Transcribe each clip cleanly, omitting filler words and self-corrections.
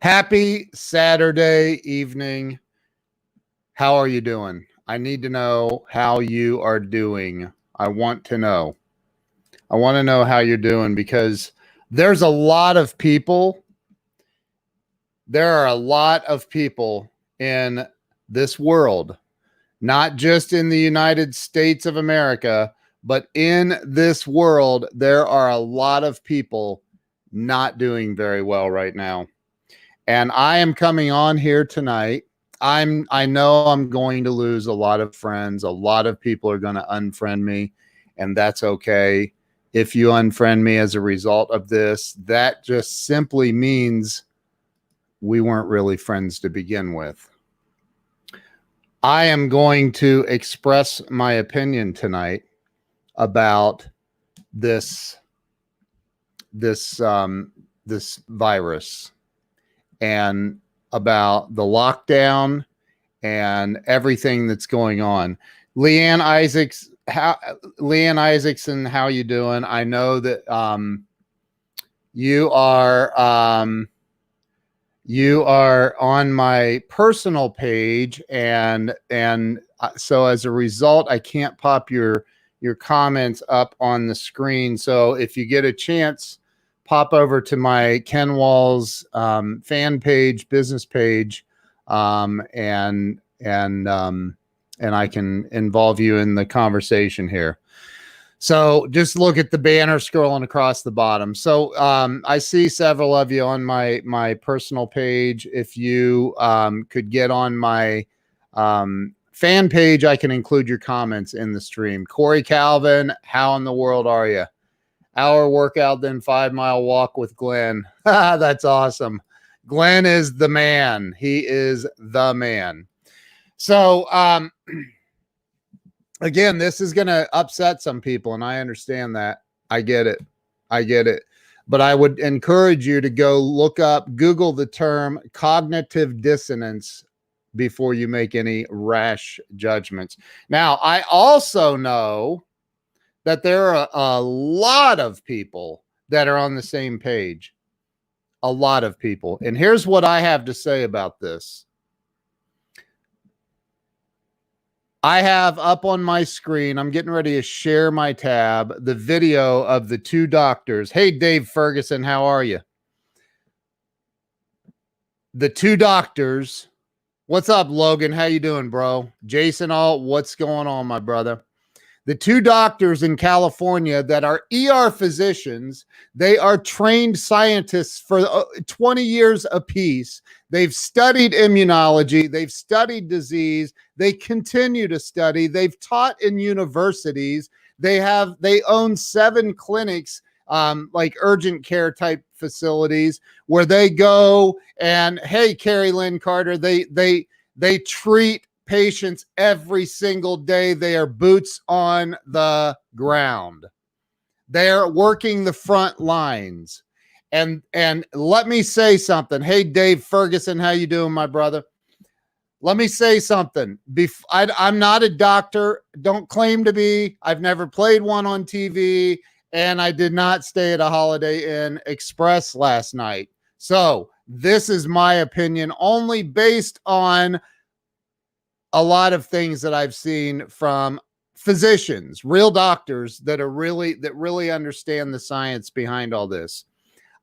Happy Saturday evening. How are you doing? I need to know how you are doing. I want to know. I want to know how you're doing because there's a lot of people. There are a lot of people in this world, not just in the United States of America, but in this world, there are a lot of people not doing very well right now. And I am coming on here tonight. I know I'm going to lose a lot of friends. A lot of people are going to unfriend me, and that's okay. If you unfriend me as a result of this, that just simply means we weren't really friends to begin with. I am going to express my opinion tonight about this this virus and about the lockdown and everything that's going on. Leanne Isaacson, how you doing? I know that you are on my personal page, and so as a result, I can't pop your comments up on the screen. So if you get a chance, pop over to my Ken Walls fan page, business page, and I can involve you in the conversation here. So just look at the banner scrolling across the bottom. So I see several of you on my personal page. If you could get on my fan page, I can include your comments in the stream. Corey Calvin, how in the world are you? Hour workout, then 5-mile walk with Glenn. That's awesome. Glenn is the man. He is the man. So, again, this is going to upset some people, and I understand that. I get it. But I would encourage you to go Google the term cognitive dissonance before you make any rash judgments. Now, I also know that there are a lot of people that are on the same page. A lot of people. And here's what I have to say about this. I have up on my screen, I'm getting ready to share my tab, the video of the two doctors. Hey, Dave Ferguson, how are you? The two doctors. What's up, Logan? How you doing, bro? Jason Alt, what's going on, my brother? The two doctors in California that are ER physicians, they are trained scientists for 20 years apiece. They've studied immunology. They've studied disease. They continue to study. They've taught in universities. They own 7 clinics, like urgent care type facilities where they go and, hey, Carrie Lynn Carter, they treat patients every single day. They are boots on the ground. They're working the front lines. And let me say something. Hey, Dave Ferguson, how you doing, my brother? Let me say something. I'm not a doctor. Don't claim to be. I've never played one on TV, and I did not stay at a Holiday Inn Express last night. So this is my opinion, only based on a lot of things that I've seen from physicians, real doctors that really understand the science behind all this.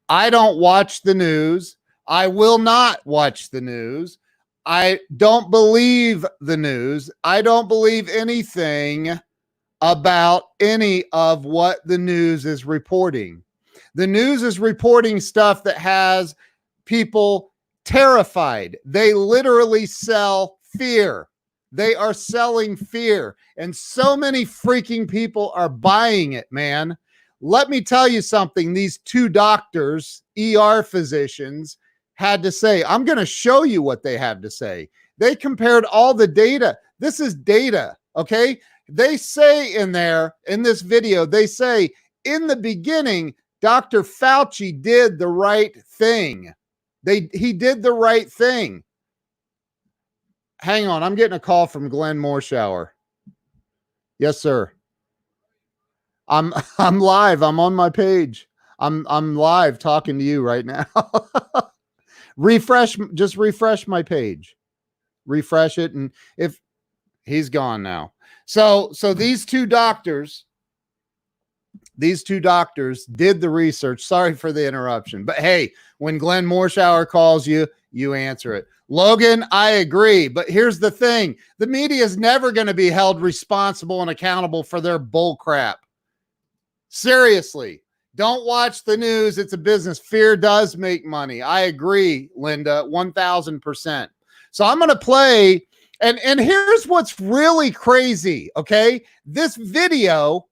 I don't watch the news. I will not watch the news. I don't believe the news. I don't believe anything about any of what the news is reporting. The news is reporting stuff that has people terrified. They literally sell fear. They are selling fear, and so many freaking people are buying it, man. Let me tell you something. These two doctors, ER physicians, had to say. I'm going to show you what they have to say. They compared all the data. This is data, okay? They say in this video, they say, in the beginning, Dr. Fauci did the right thing. He did the right thing. Hang on, I'm getting a call from Glenn Morshower. Yes, sir. I'm live. I'm on my page. I'm live talking to you right now. just refresh my page. Refresh it, and if he's gone now. So these two doctors did the research. Sorry for the interruption, but hey, when Glenn Morshower calls you, you answer it. Logan, I agree, but here's the thing. The media is never going to be held responsible and accountable for their bull crap. Seriously, don't watch the news. It's a business. Fear does make money. I agree, Linda, 1000%. So I'm going to play, and here's what's really crazy, okay? This video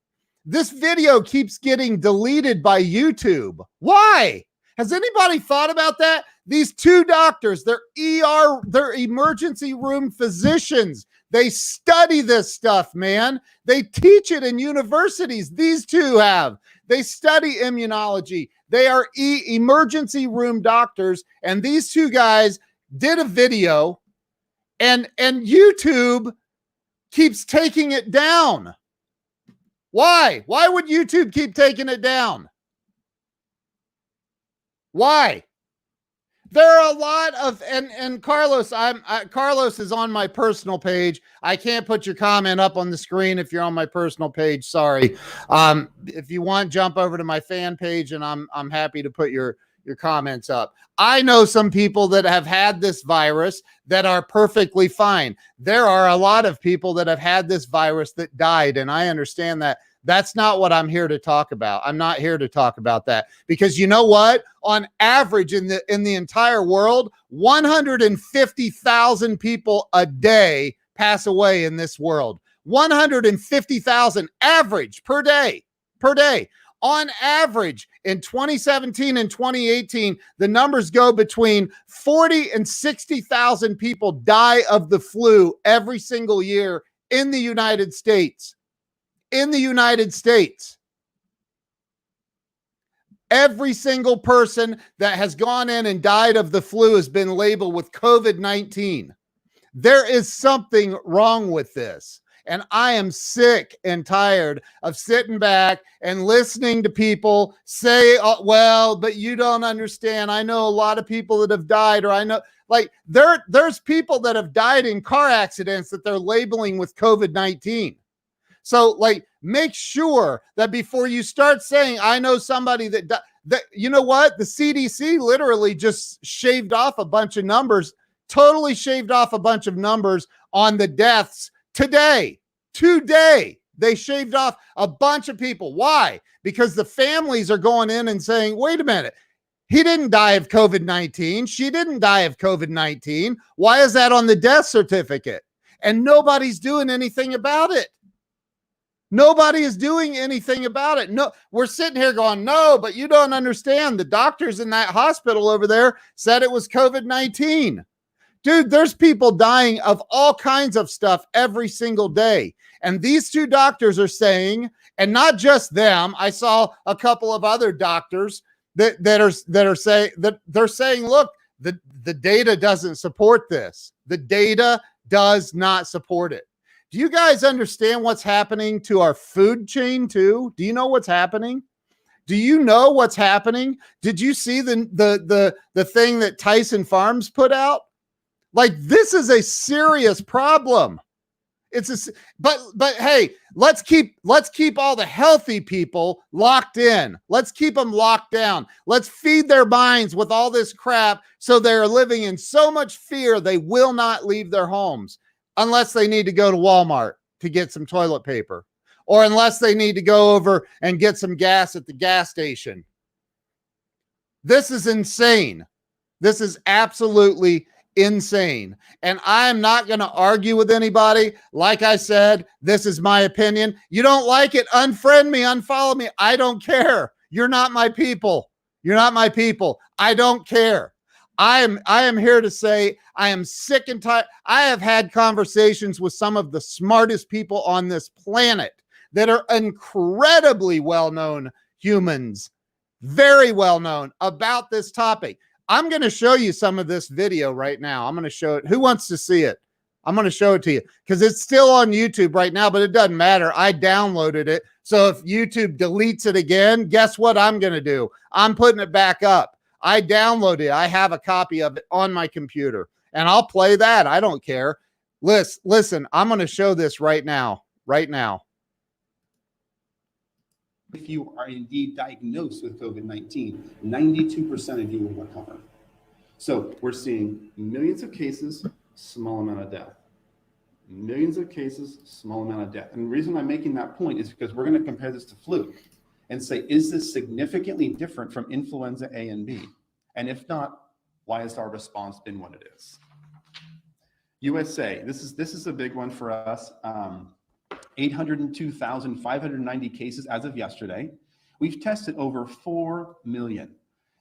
keeps getting deleted by YouTube. Why? Has anybody thought about that? These two doctors, they're emergency room physicians. They study this stuff, man. They teach it in universities. These two have. They study immunology. They are emergency room doctors. And these two guys did a video, and YouTube keeps taking it down. Why? Why would YouTube keep taking it down? Why? There are a lot of, and Carlos, Carlos is on my personal page. I can't put your comment up on the screen if you're on my personal page. Sorry. If you want, jump over to my fan page, and I'm happy to put your comments up. I know some people that have had this virus that are perfectly fine. There are a lot of people that have had this virus that died, and I understand that. That's not what I'm here to talk about. I'm not here to talk about that, because you know what? On average in the entire world, 150,000 people a day pass away in this world. 150,000 average per day. On average, in 2017 and 2018, the numbers go between 40 and 60,000 people die of the flu every single year in the United States. In the United States. Every single person that has gone in and died of the flu has been labeled with COVID-19. There is something wrong with this. And I am sick and tired of sitting back and listening to people say, oh, well, but you don't understand. I know a lot of people that have died, or I know, like, there's people that have died in car accidents that they're labeling with COVID-19. So, like, make sure that before you start saying, I know somebody that you know what? The CDC literally just shaved off a bunch of numbers, totally shaved off a bunch of numbers on the deaths today. They shaved off a bunch of people. Why? Because the families are going in and saying, wait a minute, he didn't die of COVID-19. She didn't die of COVID-19. Why is that on the death certificate? And nobody's doing anything about it. Nobody is doing anything about it. No, we're sitting here going, no, but you don't understand. The doctors in that hospital over there said it was COVID-19. Dude, there's people dying of all kinds of stuff every single day. And these two doctors are saying, and not just them, I saw a couple of other doctors that are saying, look, the data doesn't support this. The data does not support it. Do you guys understand what's happening to our food chain too? Do you know what's happening? Do you know what's happening? Did you see the thing that Tyson Farms put out? Like, this is a serious problem. But hey, let's keep all the healthy people locked in. Let's keep them locked down. Let's feed their minds with all this crap so they're living in so much fear they will not leave their homes. Unless they need to go to Walmart to get some toilet paper, or unless they need to go over and get some gas at the gas station. This is insane. This is absolutely insane. And I'm not going to argue with anybody. Like I said, this is my opinion. You don't like it, unfriend me, unfollow me. I don't care. You're not my people. You're not my people. I don't care. I am here to say I am sick and tired. I have had conversations with some of the smartest people on this planet that are incredibly well-known humans, very well-known about this topic. I'm going to show you some of this video right now. I'm going to show it. Who wants to see it? I'm going to show it to you because it's still on YouTube right now, but it doesn't matter. I downloaded it. So if YouTube deletes it again, guess what I'm going to do? I'm putting it back up. I downloaded it. I have a copy of it on my computer, and I'll play that. I don't care. Listen, I'm going to show this right now. Right now. If you are indeed diagnosed with COVID-19, 92% of you will recover. So we're seeing millions of cases, small amount of death. Millions of cases, small amount of death. And the reason I'm making that point is because we're going to compare this to flu and say, is this significantly different from influenza A and B? And if not, why has our response been what it is? USA, this is a big one for us. 802,590 cases as of yesterday. We've tested over 4 million.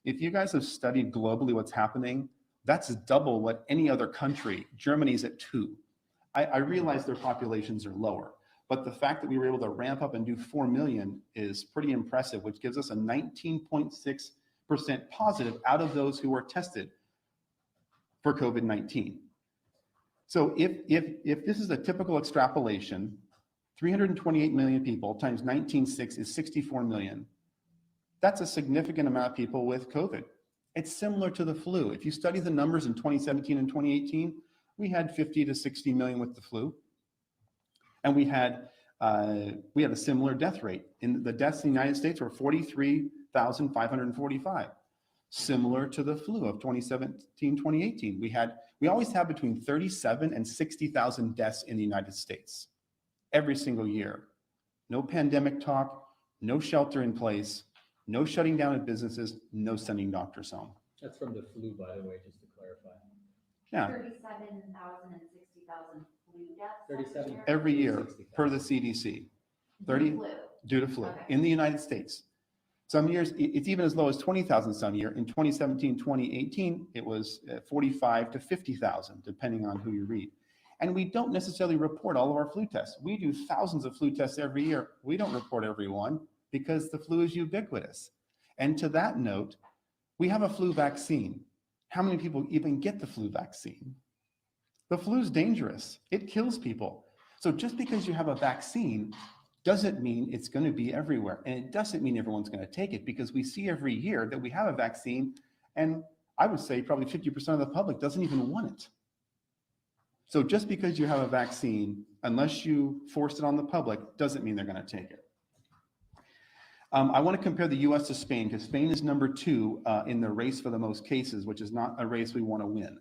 If you guys have studied globally what's happening, that's double what any other country. Germany's at 2. I realize their populations are lower, but the fact that we were able to ramp up and do 4 million is pretty impressive, which gives us a 19.6% positive out of those who were tested for COVID-19. So if this is a typical extrapolation, 328 million people times 19.6 is 64 million. That's a significant amount of people with COVID. It's similar to the flu. If you study the numbers in 2017 and 2018, we had 50 to 60 million with the flu. And we had a similar death rate. In the deaths in the United States were 43,545, similar to the flu of 2017, 2018. We always have between 37 and 60,000 deaths in the United States every single year. No pandemic talk, no shelter in place, no shutting down of businesses, no sending doctors home. That's from the flu, by the way, just to clarify. Yeah. 37,000 and 60,000 flu deaths 37 every year 60,000. per the CDC. 30 due to flu Okay. in the United States. Some years it's even as low as 20,000 some year. In 2017, 2018, it was 45 to 50,000, depending on who you read. And we don't necessarily report all of our flu tests. We do thousands of flu tests every year. We don't report every one because the flu is ubiquitous. And to that note, we have a flu vaccine. How many people even get the flu vaccine? The flu is dangerous. It kills people. So just because you have a vaccine doesn't mean it's going to be everywhere. And it doesn't mean everyone's going to take it, because we see every year that we have a vaccine, and I would say probably 50% of the public doesn't even want it. So just because you have a vaccine, unless you force it on the public, doesn't mean they're going to take it. I want to compare the US to Spain, because Spain is number 2 in the race for the most cases, which is not a race we want to win.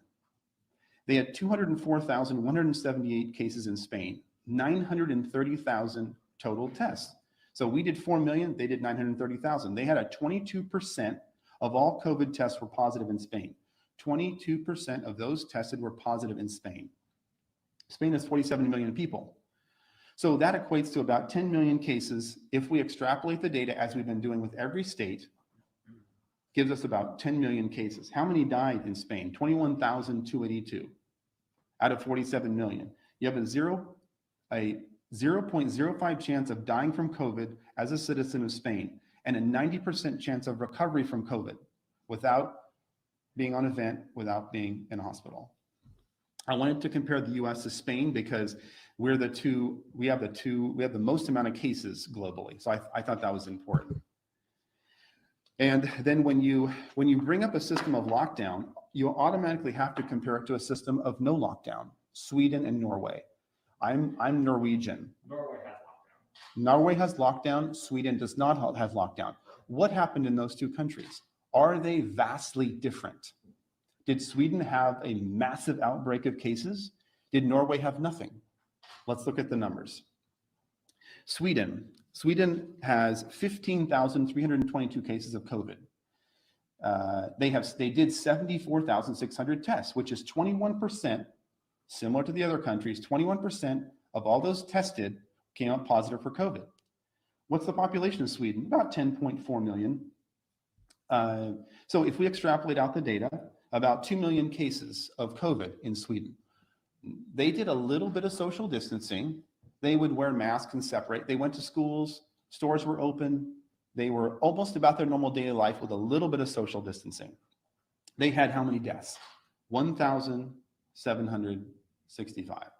They had 204,178 cases in Spain, 930,000 total tests. So we did 4 million, they did 930,000. They had a 22% of all COVID tests were positive in Spain. 22% of those tested were positive in Spain. Spain has 47 million people. So that equates to about 10 million cases. If we extrapolate the data as we've been doing with every state, gives us about 10 million cases. How many died in Spain? 21,282 out of 47 million. You have a 0.05 chance of dying from COVID as a citizen of Spain, and a 90% chance of recovery from COVID without being on a vent, without being in a hospital. I wanted to compare the US to Spain because we have the most amount of cases globally. So I thought that was important. And then when you bring up a system of lockdown, you automatically have to compare it to a system of no lockdown, Sweden and Norway. I'm Norwegian. Norway has lockdown. Sweden does not have lockdown. What happened in those two countries? Are they vastly different? Did Sweden have a massive outbreak of cases? Did Norway have nothing? Let's look at the numbers. Sweden has 15,322 cases of COVID. They did 74,600 tests, which is 21%, similar to the other countries. 21% of all those tested came out positive for COVID. What's the population of Sweden? About 10.4 million. So if we extrapolate out the data, about 2 million cases of COVID in Sweden. They did a little bit of social distancing. They would wear masks and separate. They went to schools, stores were open. They were almost about their normal daily life with a little bit of social distancing. They had how many deaths? 1,765.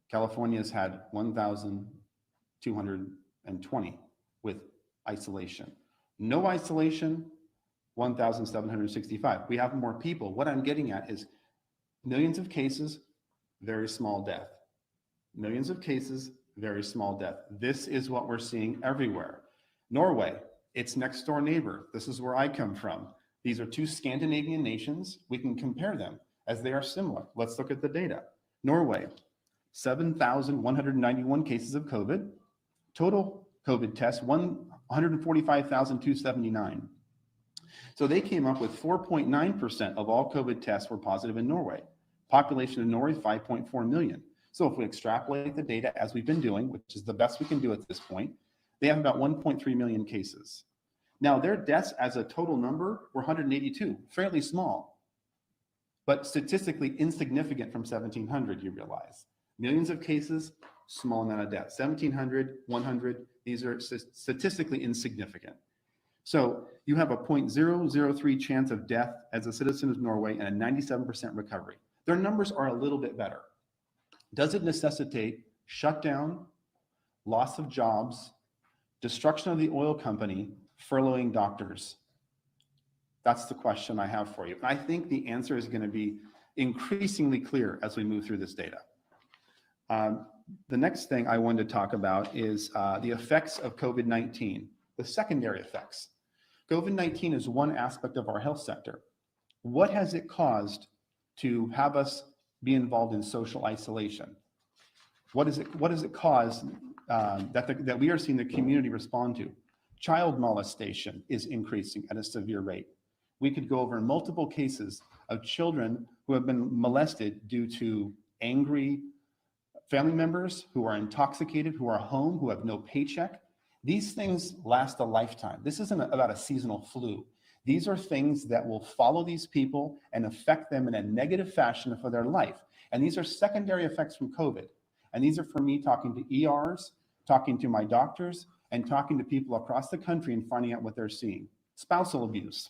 California's had 1,220 with isolation. No isolation, 1,765. We have more people. What I'm getting at is millions of cases, very small death. Millions of cases, very small death. This is what we're seeing everywhere. Norway, its next door neighbor. This is where I come from. These are two Scandinavian nations. We can compare them as they are similar. Let's look at the data. Norway, 7,191 cases of COVID. Total COVID tests, 145,279. So they came up with 4.9% of all COVID tests were positive in Norway. Population of Norway, 5.4 million. So if we extrapolate the data as we've been doing, which is the best we can do at this point, they have about 1.3 million cases. Now their deaths as a total number were 182, fairly small, but statistically insignificant from 1,700, you realize. Millions of cases, small amount of deaths. 1,700, 100, these are statistically insignificant. So you have a 0.003 chance of death as a citizen of Norway and a 97% recovery. Their numbers are a little bit better. Does it necessitate shutdown, loss of jobs, destruction of the oil company, furloughing doctors? That's the question I have for you. And I think the answer is going to be increasingly clear as we move through this data. The next thing I wanted to talk about is the effects of COVID-19, the secondary effects. COVID-19 is one aspect of our health sector. What has it caused to have us be involved in social isolation? What does it cause that we are seeing the community respond to? Child molestation is increasing at a severe rate. We could go over multiple cases of children who have been molested due to angry family members who are intoxicated, who are home, who have no paycheck. These things last a lifetime. This isn't about a seasonal flu. These are things that will follow these people and affect them in a negative fashion for their life. And these are secondary effects from COVID. And these are for me talking to ERs, talking to my doctors, and talking to people across the country and finding out what they're seeing. Spousal abuse.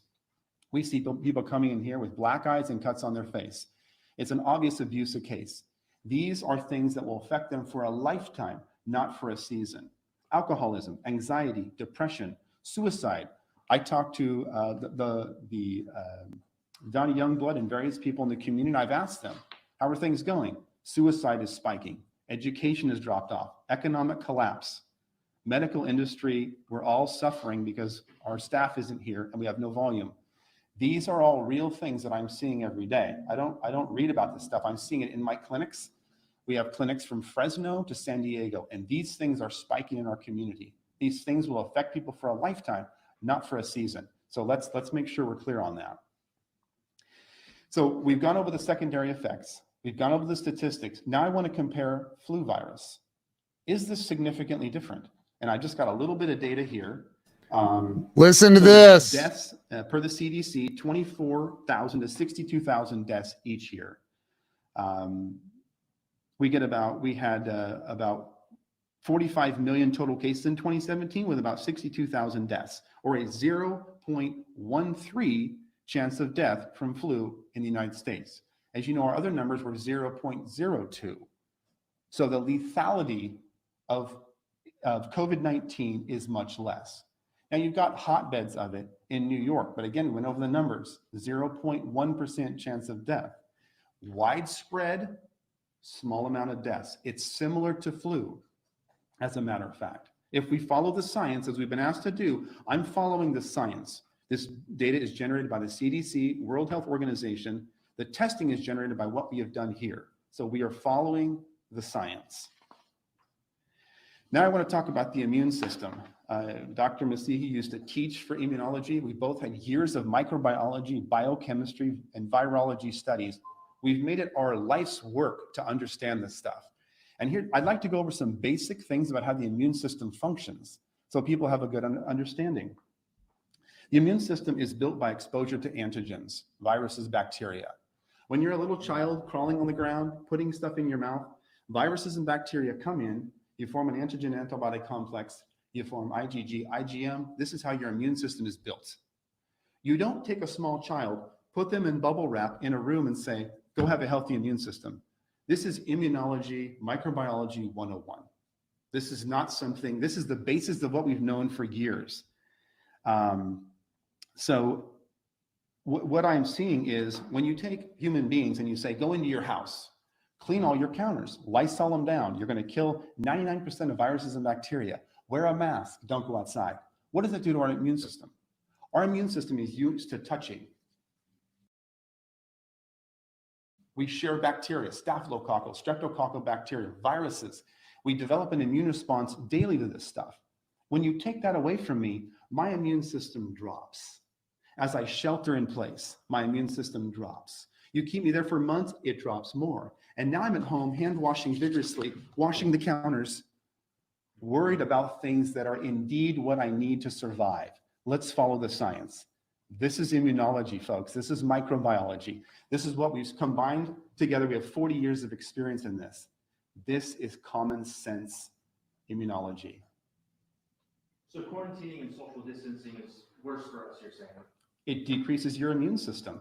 We see people coming in here with black eyes and cuts on their face. It's an obvious abuse case. These are things that will affect them for a lifetime, not for a season. Alcoholism, anxiety, depression, suicide. I talked to Donnie Youngblood and various people in the community, and I've asked them, how are things going? Suicide is spiking. Education has dropped off. Economic collapse. Medical industry, we're all suffering because our staff isn't here and we have no volume. These are all real things that I'm seeing every day. I don't read about this stuff. I'm seeing it in my clinics. We have clinics from Fresno to San Diego, and these things are spiking in our community. These things will affect people for a lifetime, not for a season. So let's make sure we're clear on that. So we've gone over the secondary effects. We've gone over the statistics. Now I want to compare flu virus. Is this significantly different? And I just got a little bit of data here. Listen to this. Deaths per the CDC, 24,000 to 62,000 deaths each year. We had about 45 million total cases in 2017 with about 62,000 deaths, or a 0.13 chance of death from flu in the United States. As you know, our other numbers were 0.02. So the lethality of COVID-19 is much less. Now you've got hotbeds of it in New York, but again, we went over the numbers, 0.1% chance of death. Widespread, small amount of deaths. It's similar to flu, as a matter of fact. If we follow the science, as we've been asked to do, I'm following the science. This data is generated by the CDC, World Health Organization. The testing is generated by what we have done here. So we are following the science. Now I want to talk about the immune system. Dr. Masihi used to teach for immunology. We both had years of microbiology, biochemistry, and virology studies. We've made it our life's work to understand this stuff. And here, I'd like to go over some basic things about how the immune system functions so people have a good understanding. The immune system is built by exposure to antigens, viruses, bacteria. When you're a little child crawling on the ground, putting stuff in your mouth, viruses and bacteria come in, you form an antigen antibody complex, you form IgG, IgM. This is how your immune system is built. You don't take a small child, put them in bubble wrap in a room and say, go have a healthy immune system. This is immunology, microbiology 101. This is not something, this is the basis of what we've known for years. So What I'm seeing is when you take human beings and you say, go into your house, clean all your counters, Lysol them down. You're going to kill 99% of viruses and bacteria. Wear a mask. Don't go outside. What does it do to our immune system? Our immune system is used to touching. We share bacteria, staphylococcal, streptococcal bacteria, viruses. We develop an immune response daily to this stuff. When you take that away from me, my immune system drops. As I shelter in place, my immune system drops. You keep me there for months, it drops more. And now I'm at home, hand washing vigorously, washing the counters, worried about things that are indeed what I need to survive. Let's follow the science. This is immunology, folks. This is microbiology. This is what we've combined together. We have 40 years of experience in this. This is common sense immunology. So quarantining and social distancing is worse for us, you're saying? It decreases your immune system.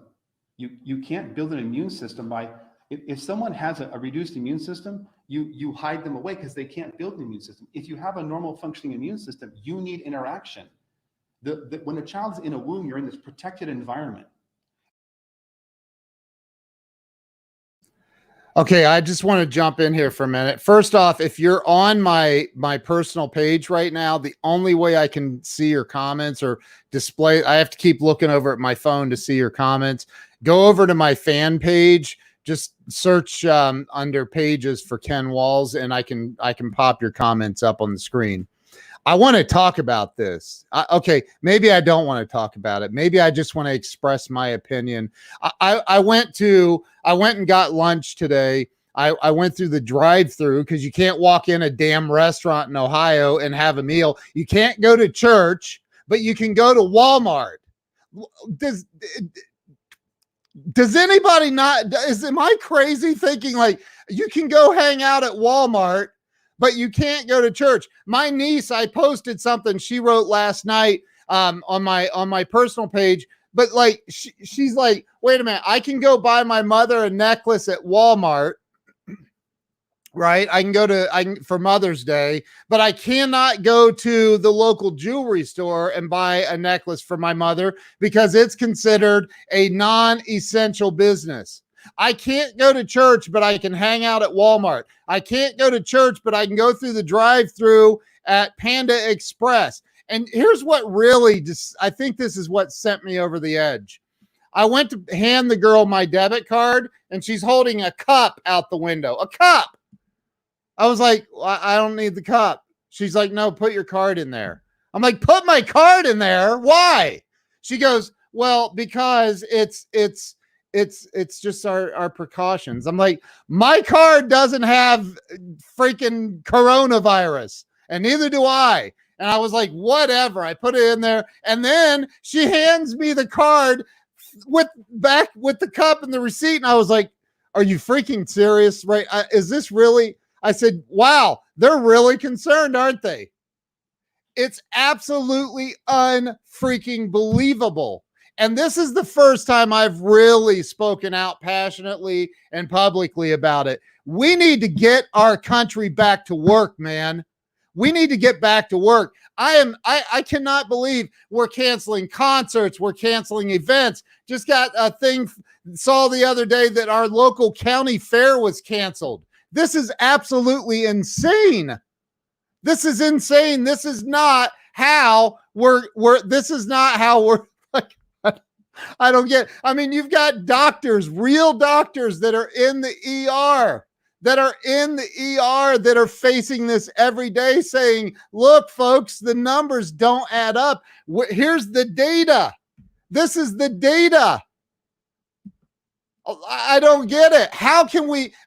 You can't build an immune system by, if someone has a reduced immune system, you hide them away because they can't build an immune system. If you have a normal functioning immune system, you need interaction. When a child's in a womb, you're in this protected environment. Okay, I just want to jump in here for a minute. First off, if you're on my personal page right now, the only way I can see your comments or display, I have to keep looking over at my phone to see your comments. Go over to my fan page, just search under pages for Ken Walls, and I can pop your comments up on the screen. I want to talk about this. Okay, maybe I don't want to talk about it. Maybe I just want to express my opinion. I went and got lunch today. I went through the drive-through because you can't walk in a damn restaurant in Ohio and have a meal. You can't go to church, but you can go to Walmart. Does anybody not? Am I crazy thinking like you can go hang out at Walmart, but you can't go to church? My niece, I posted something she wrote last night on my personal page, but like she's like, wait a minute, I can go buy my mother a necklace at Walmart, right? I can for Mother's Day, but I cannot go to the local jewelry store and buy a necklace for my mother because it's considered a non-essential business. I can't go to church, but I can hang out at Walmart. I can't go to church, but I can go through the drive-through at Panda Express. And here's what really I think this is what sent me over the edge. I went to hand the girl my debit card, and she's holding a cup out the window. A cup. I was like, I don't need the cup. She's like, no, put your card in there. I'm like, put my card in there? Why? She goes, well, because it's just our precautions. I'm like, my card doesn't have freaking coronavirus, and neither do I. And I was like, whatever. I put it in there, and then she hands me the card with the cup and the receipt, and I was like, are you freaking serious? Right? Is this really? I said, wow, they're really concerned, aren't they? It's absolutely unfreaking believable. And this is the first time I've really spoken out passionately and publicly about it. We need to get our country back to work, man. We need to get back to work. I cannot believe we're canceling concerts. We're canceling events. Just got a thing, saw the other day that our local county fair was canceled. This is absolutely insane. This is insane. This is not how this is not how we're like, I don't get, I mean, you've got doctors, real doctors that are in the ER, that are facing this every day saying, look, folks, the numbers don't add up. Here's the data. This is the data. I don't get it. How can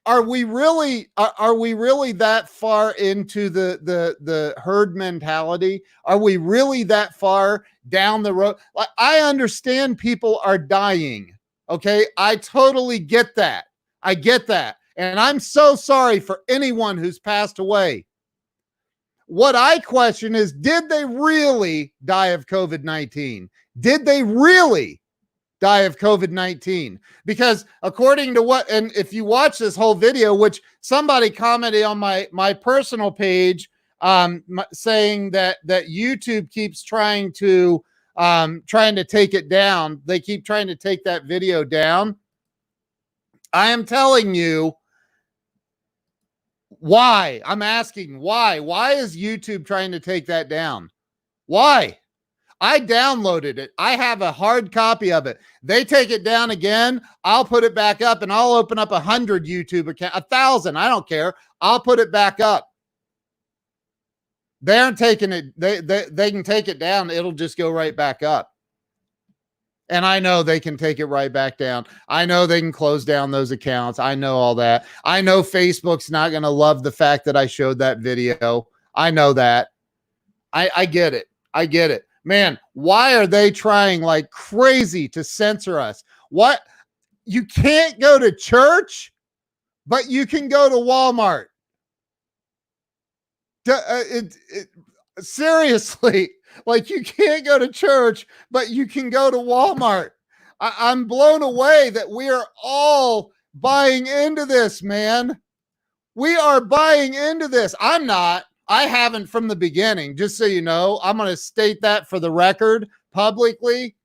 are we really that far into the herd mentality? Are we really that far down the road? Like, I understand people are dying. Okay. I totally get that. I get that. And I'm so sorry for anyone who's passed away. What I question is, did they really die of COVID-19? Did they really die of COVID-19? Because according to what, and if you watch this whole video, which somebody commented on my personal page, saying that YouTube keeps trying to trying to take it down. They keep trying to take that video down. I am telling you why. I'm asking why. Why is YouTube trying to take that down? Why? I downloaded it. I have a hard copy of it. They take it down again. I'll put it back up and I'll open up 100 YouTube accounts, 1,000. I don't care. I'll put it back up. They aren't taking it. They can take it down. It'll just go right back up. And I know they can take it right back down. I know they can close down those accounts. I know all that. I know Facebook's not going to love the fact that I showed that video. I know that. I get it. I get it. Man, why are they trying like crazy to censor us? What? You can't go to church, but you can go to Walmart. Seriously, like you can't go to church, but you can go to Walmart. I'm blown away that we are all buying into this, man. We are buying into this. I'm not. I haven't from the beginning, just so you know. I'm going to state that for the record publicly.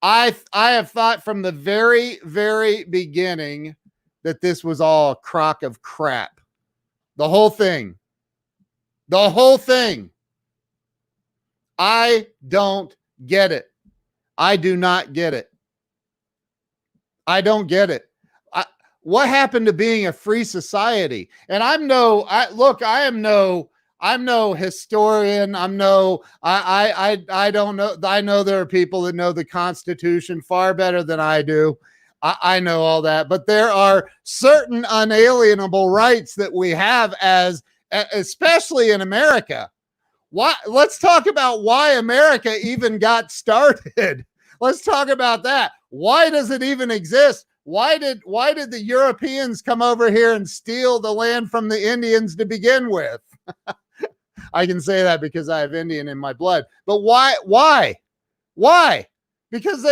I have thought from the very, very beginning that this was all a crock of crap. The whole thing. The whole thing. I don't get it. I do not get it. I don't get it. What happened to being a free society? And I'm no historian. I don't know. I know there are people that know the Constitution far better than I do. I know all that, but there are certain unalienable rights that we have especially in America. Let's talk about why America even got started. Let's talk about that. Why does it even exist? Why did the Europeans come over here and steal the land from the Indians to begin with? I can say that because I have Indian in my blood. But why? Because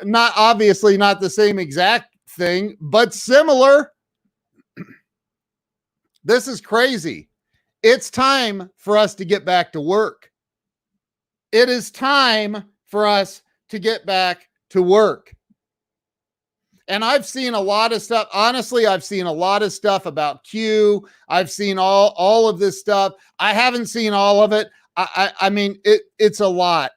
not obviously not the same exact thing, but similar. This is crazy. It's time for us to get back to work. It is time for us to get back to work. And I've seen a lot of stuff. Honestly, I've seen a lot of stuff about Q. I've seen all of this stuff. I haven't seen all of it. I mean, it's a lot.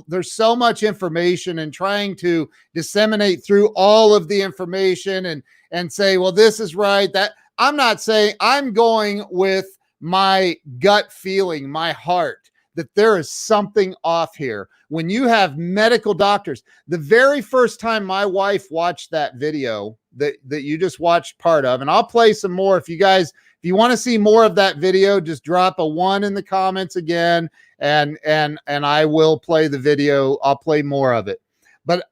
There's so much information, and trying to disseminate through all of the information and say, well, this is right. That I'm not saying. I'm going with my gut feeling, my heart, that there is something off here. When you have medical doctors, the very first time my wife watched that video that you just watched part of, and I'll play some more. If you want to see more of that video, just drop a 1 in the comments again, and I will play the video. I'll play more of it. But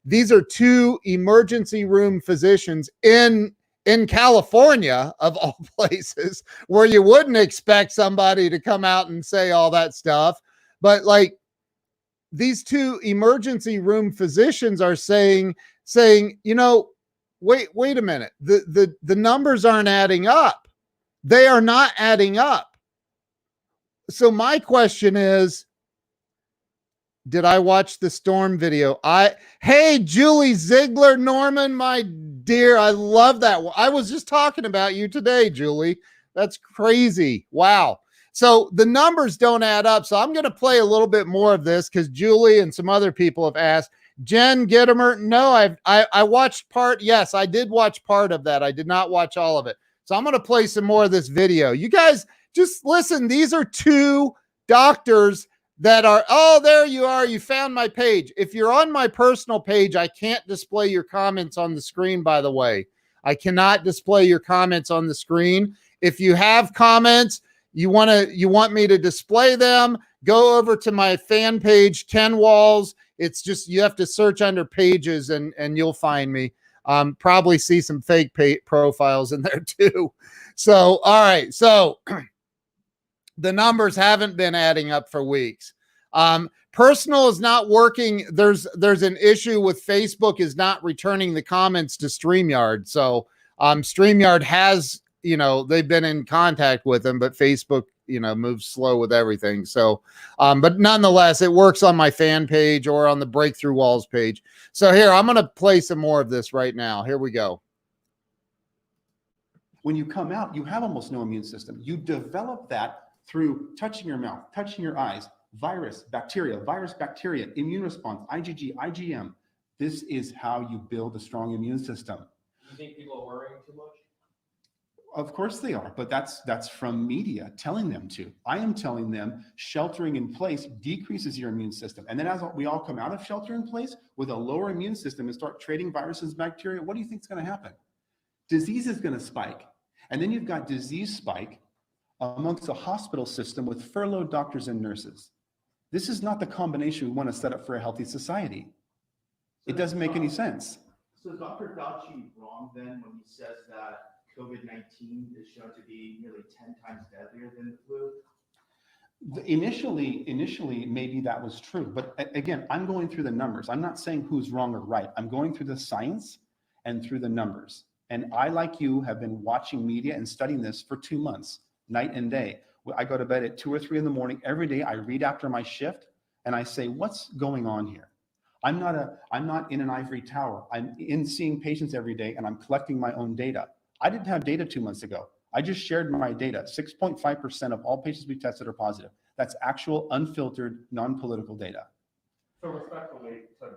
these are 2 emergency room physicians in California, of all places, where you wouldn't expect somebody to come out and say all that stuff. But like, these 2 emergency room physicians are saying, you know, wait a minute. The numbers aren't adding up. They are not adding up. So my question is, did I watch the storm video? Hey, Julie Ziegler, Norman, my dear, I love that. I was just talking about you today, Julie. That's crazy. Wow. So the numbers don't add up. So I'm going to play a little bit more of this because Julie and some other people have asked. Jen Gittimer, no, I watched part. Yes, I did watch part of that. I did not watch all of it. So I'm going to play some more of this video. You guys just listen. These are 2 doctors that are, oh, there you are. You found my page. If you're on my personal page, I can't display your comments on the screen, by the way. I cannot display your comments on the screen. If you have comments, you want me to display them, go over to my fan page, Ken Walls. It's just, you have to search under pages and you'll find me. Probably see some fake profiles in there too. So, all right. So the numbers haven't been adding up for weeks. Personal is not working. There's an issue with Facebook is not returning the comments to StreamYard. So StreamYard has, they've been in contact with them, but Facebook moves slow with everything. So, but nonetheless, it works on my fan page or on the Breakthrough Walls page. So here, I'm going to play some more of this right now. Here we go. When you come out, you have almost no immune system. You develop that through touching your mouth, touching your eyes, virus, bacteria, immune response, IgG, IgM. This is how you build a strong immune system. You think people are worrying too much? Of course they are, but that's from media telling them to. I am telling them sheltering in place decreases your immune system. And then as we all come out of shelter in place with a lower immune system and start trading viruses and bacteria, what do you think is going to happen? Disease is going to spike. And then you've got disease spike amongst the hospital system with furloughed doctors and nurses. This is not the combination we want to set up for a healthy society. It doesn't make any sense. So is Dr. Fauci wrong then when he says that COVID-19 is shown to be nearly 10 times deadlier than the flu? Initially, maybe that was true. But again, I'm going through the numbers. I'm not saying who's wrong or right. I'm going through the science and through the numbers. And I, like you, have been watching media and studying this for 2 months, night and day. I go to bed at 2 or 3 in the morning. Every day I read after my shift and I say, what's going on here? I'm not in an ivory tower. I'm in seeing patients every day and I'm collecting my own data. I didn't have data 2 months ago. I just shared my data. 6.5% of all patients we tested are positive. That's actual, unfiltered, non-political data. So respectfully, to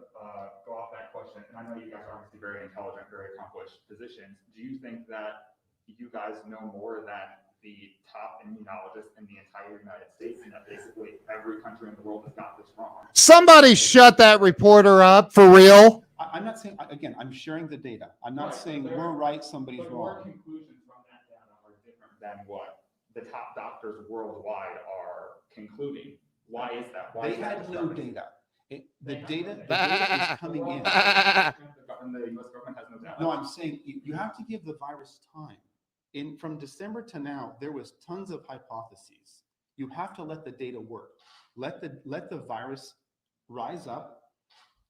go off that question, and I know you guys are obviously very intelligent, very accomplished physicians, do you think that you guys know more than the top immunologists in the entire United States, and that basically every country in the world has got this wrong? Somebody shut that reporter up for real. I'm not saying, again, I'm sharing the data. I'm not Right, saying but we're right, somebody's But your wrong. conclusions from that data are different than what the top doctors worldwide are concluding. Why is that? Why They is that had no discrepancy? data. The data is coming in. The US government has no data. No, I'm saying you have to give the virus time. From December to now, there was tons of hypotheses. You have to let the data work. Let the virus rise up.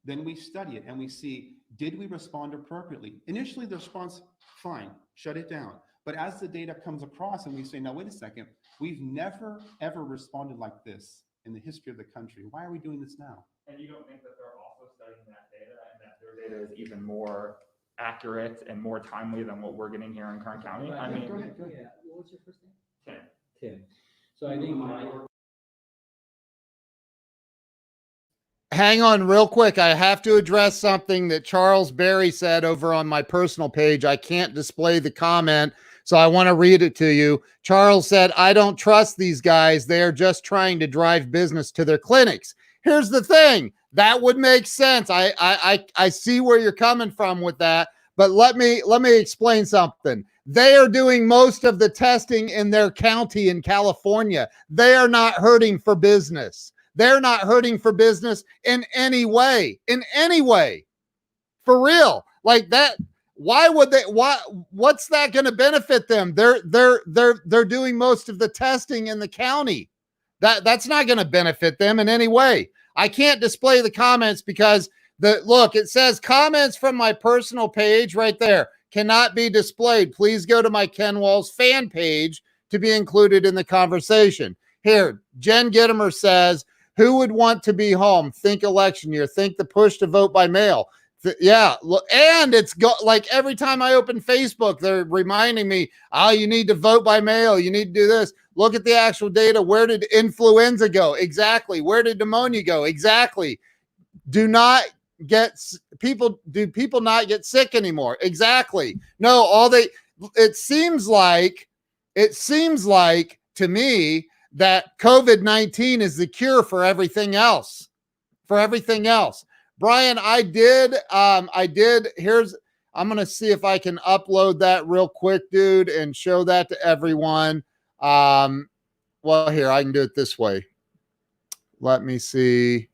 Then we study it and we see, did we respond appropriately? Initially, the response, fine, shut it down. But as the data comes across and we say, no, wait a second, we've never, ever responded like this in the history of the country. Why are we doing this now? And you don't think that they're also studying that data and that their data is even more accurate and more timely than what we're getting here in Kern County? I mean, Go ahead. Yeah, what was your first name? Tim. Tim. So I think my, Hang on real quick. I have to address something that Charles Berry said over on my personal page. I can't display the comment, so I want to read it to you. Charles said, I don't trust these guys. They are just trying to drive business to their clinics. Here's the thing. That would make sense. I see where you're coming from with that, but let me explain something. They are doing most of the testing in their county in California. They are not hurting for business. They're not hurting for business in any way, for real. Like that. Why would they? What's that going to benefit them? They're doing most of the testing in the county. That's not going to benefit them in any way. I can't display the comments because it says comments from my personal page right there cannot be displayed. Please go to my Ken Walls fan page to be included in the conversation. Here, Jen Gittimer says, who would want to be home? Think election year. Think the push to vote by mail. Yeah. And it's like every time I open Facebook, they're reminding me, oh, you need to vote by mail. You need to do this. Look at the actual data. Where did influenza go? Exactly. Where did pneumonia go? Exactly. Do people not get sick anymore? Exactly. No, it seems like to me that COVID-19 is the cure for everything else. Brian, I'm going to see if I can upload that real quick, dude, and show that to everyone. Well, here, I can do it this way. Let me see.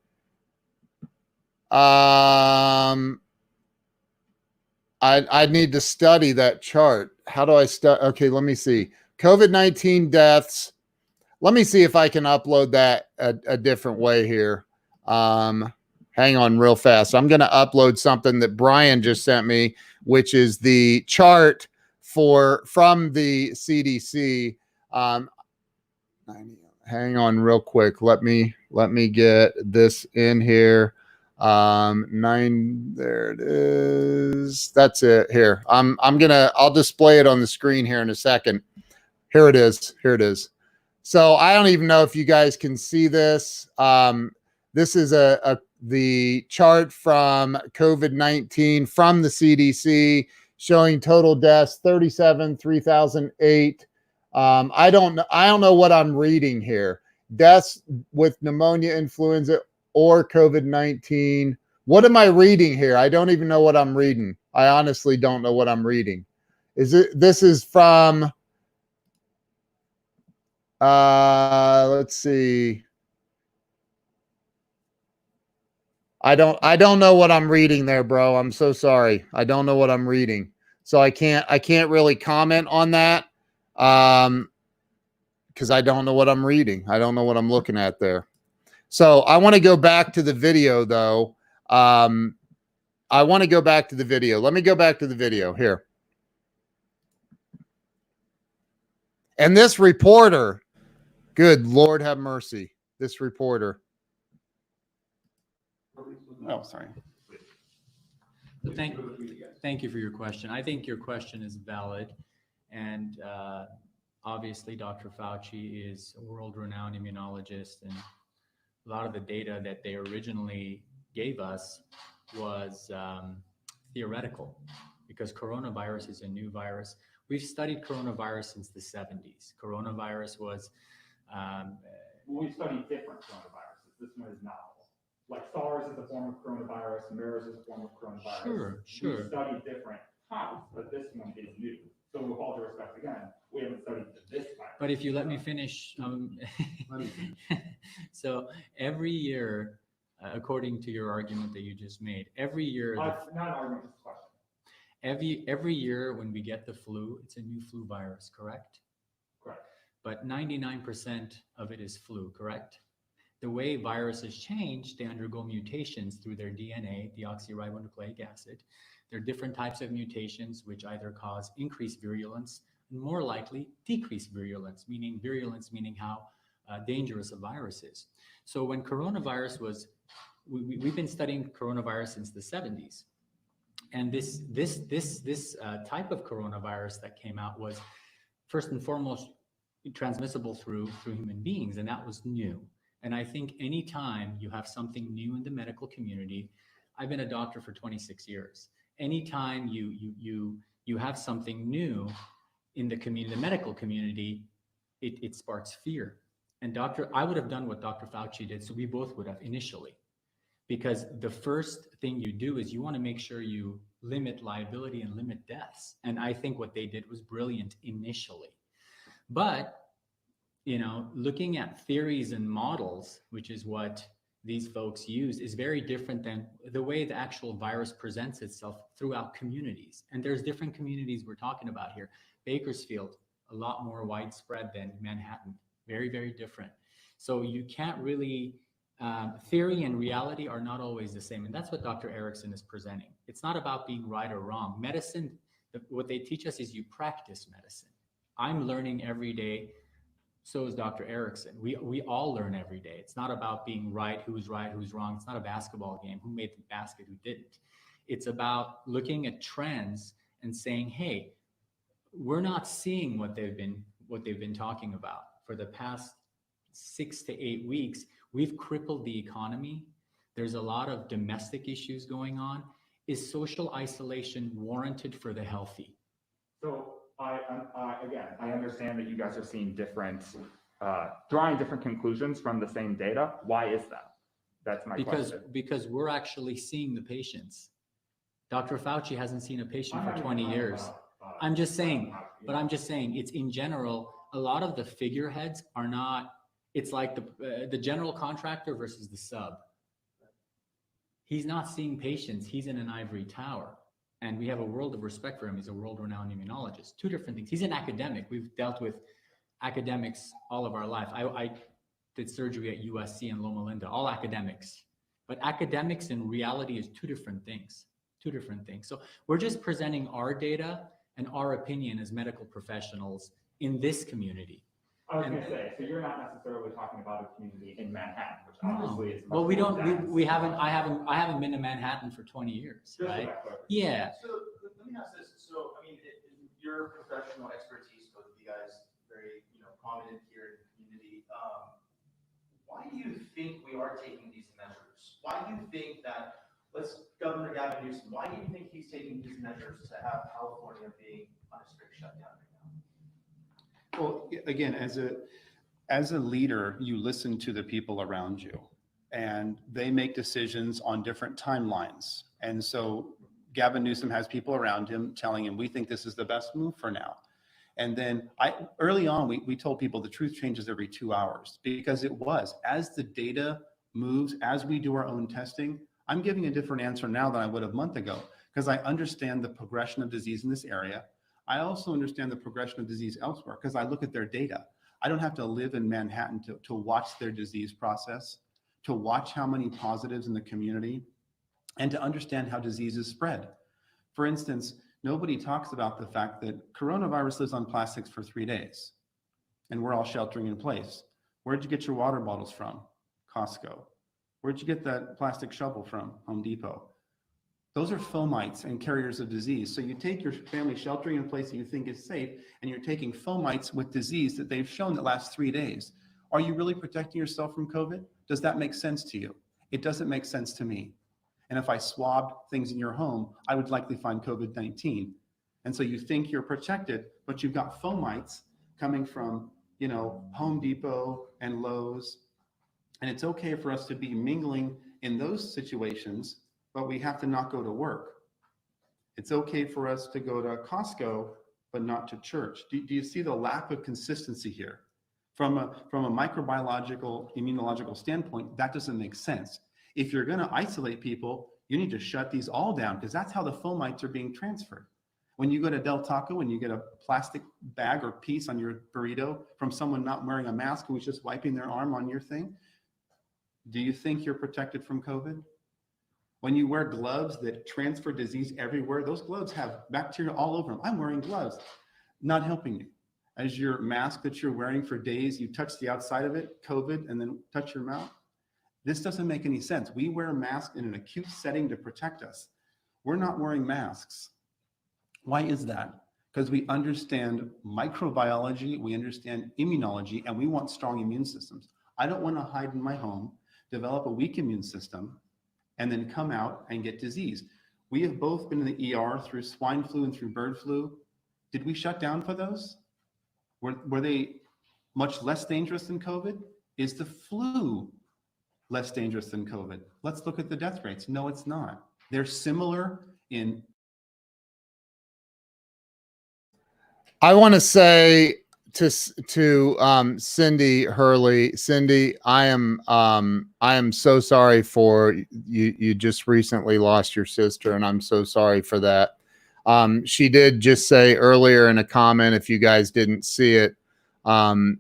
I need to study that chart. How do I study? Okay, let me see. COVID-19 deaths. Let me see if I can upload that a different way here. Hang on real fast. I'm going to upload something that Brian just sent me, which is the chart from the CDC. Hang on real quick. Let me get this in here. 9, there it is. That's it. Here. I'll display it on the screen here in a second. Here it is. Here it is. So I don't even know if you guys can see this. This is the chart from COVID-19 from the CDC showing total deaths 37, 3008. I don't know what I'm reading here. Deaths with pneumonia, influenza, or COVID-19. What am I reading here? I don't even know what I'm reading. I honestly don't know what I'm reading. This is from let's see. I don't know what I'm reading there, bro. I'm so sorry. I don't know what I'm reading. So I can't really comment on that. Because I don't know what I'm reading. I don't know what I'm looking at there. So I want to go back to the video though. I want to go back to the video. Let me go back to the video here. And this reporter, good Lord have mercy, this reporter. Oh, sorry. Thank you for your question. I think your question is valid. And obviously, Dr. Fauci is a world-renowned immunologist. And a lot of the data that they originally gave us was theoretical because coronavirus is a new virus. We've studied coronavirus since the 70s. Coronavirus was... We've studied different coronaviruses. This one is novel. Like SARS is a form of coronavirus, MERS is a form of coronavirus. Sure. We've studied different types, but this one is new. So with all due respect, again, we haven't studied this virus. But if you let me finish, so every year, according to your argument that you just made, every year, Not an argument, just a question. every year when we get the flu, it's a new flu virus, correct? Correct. But 99% of it is flu, correct? The way viruses change, they undergo mutations through their DNA, deoxyribonucleic acid. There are different types of mutations which either cause increased virulence and more likely decreased virulence, meaning how dangerous a virus is. So when coronavirus was, we've been studying coronavirus since the 70s. And this type of coronavirus that came out was first and foremost transmissible through human beings, and that was new. And I think anytime you have something new in the medical community, I've been a doctor for 26 years. Anytime you have something new in the community, the medical community, it sparks fear. And I would have done what Dr. Fauci did, so we both would have initially. Because the first thing you do is you want to make sure you limit liability and limit deaths. And I think what they did was brilliant initially. But looking at theories and models, which is what these folks use, is very different than the way the actual virus presents itself throughout communities. And there's different communities we're talking about here. Bakersfield, a lot more widespread than Manhattan. Very, very different. So you can't really, theory and reality are not always the same. And that's what Dr. Erickson is presenting. It's not about being right or wrong. Medicine, what they teach us is you practice medicine. I'm learning every day. So is Dr. Erickson. We all learn every day. It's not about being right, who's wrong. It's not a basketball game, who made the basket, who didn't. It's about looking at trends and saying, hey, we're not seeing what they've been talking about. For the past 6 to 8 weeks, we've crippled the economy. There's a lot of domestic issues going on. Is social isolation warranted for the healthy? So I understand that you guys are seeing drawing different conclusions from the same data. Why is that? That's my question. Because we're actually seeing the patients. Dr. Fauci hasn't seen a patient for 20 years. I'm just saying it's in general, a lot of the figureheads are not, it's like the general contractor versus the sub. He's not seeing patients. He's in an ivory tower. And we have a world of respect for him. He's a world-renowned immunologist. Two different things. He's an academic. We've dealt with academics all of our life. I did surgery at USC and Loma Linda, all academics. But academics and reality is two different things. So we're just presenting our data and our opinion as medical professionals in this community. I was gonna say, so you're not necessarily talking about a community in Manhattan, which obviously is. Well, much we more don't, dense. we haven't, I haven't been to Manhattan for 20 years, Just for right? that clarification. Yeah, So let me ask this, so, I mean, your professional expertise, both of you guys, very, prominent here in the community. Why do you think we are taking these measures? Why do you think that, Governor Gavin Newsom, why do you think he's taking these measures to have California being on a strict shutdown right now? Well, again, as a leader, you listen to the people around you, and they make decisions on different timelines. And so Gavin Newsom has people around him telling him, we think this is the best move for now. And then early on, we told people the truth changes every 2 hours, because it was, as the data moves, as we do our own testing, I'm giving a different answer now than I would a month ago, because I understand the progression of disease in this area. I also understand the progression of disease elsewhere, because I look at their data. I don't have to live in Manhattan to watch their disease process, to watch how many positives in the community, and to understand how diseases spread. For instance, nobody talks about the fact that coronavirus lives on plastics for 3 days, and we're all sheltering in place. Where'd you get your water bottles from? Costco. Where'd you get that plastic shovel from? Home Depot. Those are fomites and carriers of disease. So you take your family sheltering in place that you think is safe, and you're taking fomites with disease that they've shown that lasts 3 days. Are you really protecting yourself from COVID? Does that make sense to you? It doesn't make sense to me. And if I swabbed things in your home, I would likely find COVID-19. And so you think you're protected, but you've got fomites coming from, Home Depot and Lowe's. And it's okay for us to be mingling in those situations, but we have to not go to work. It's okay for us to go to Costco, but not to church. Do you see the lack of consistency here? From a microbiological, immunological standpoint, that doesn't make sense. If you're gonna isolate people, you need to shut these all down, because that's how the fomites are being transferred. When you go to Del Taco and you get a plastic bag or piece on your burrito from someone not wearing a mask who was just wiping their arm on your thing, do you think you're protected from COVID? When you wear gloves that transfer disease everywhere, those gloves have bacteria all over them. I'm wearing gloves, not helping you. As your mask that you're wearing for days, you touch the outside of it, COVID, and then touch your mouth. This doesn't make any sense. We wear masks in an acute setting to protect us. We're not wearing masks. Why is that? Because we understand microbiology, we understand immunology, and we want strong immune systems. I don't want to hide in my home, develop a weak immune system, and then come out and get disease. We have both been in the ER through swine flu and through bird flu. Did we shut down for those? Were they much less dangerous than COVID? Is the flu less dangerous than COVID? Let's look at the death rates. No, it's not. They're similar in. I want to say to Cindy Hurley, Cindy, I am so sorry for you. You just recently lost your sister, and I'm so sorry for that. She did just say earlier in a comment, if you guys didn't see it,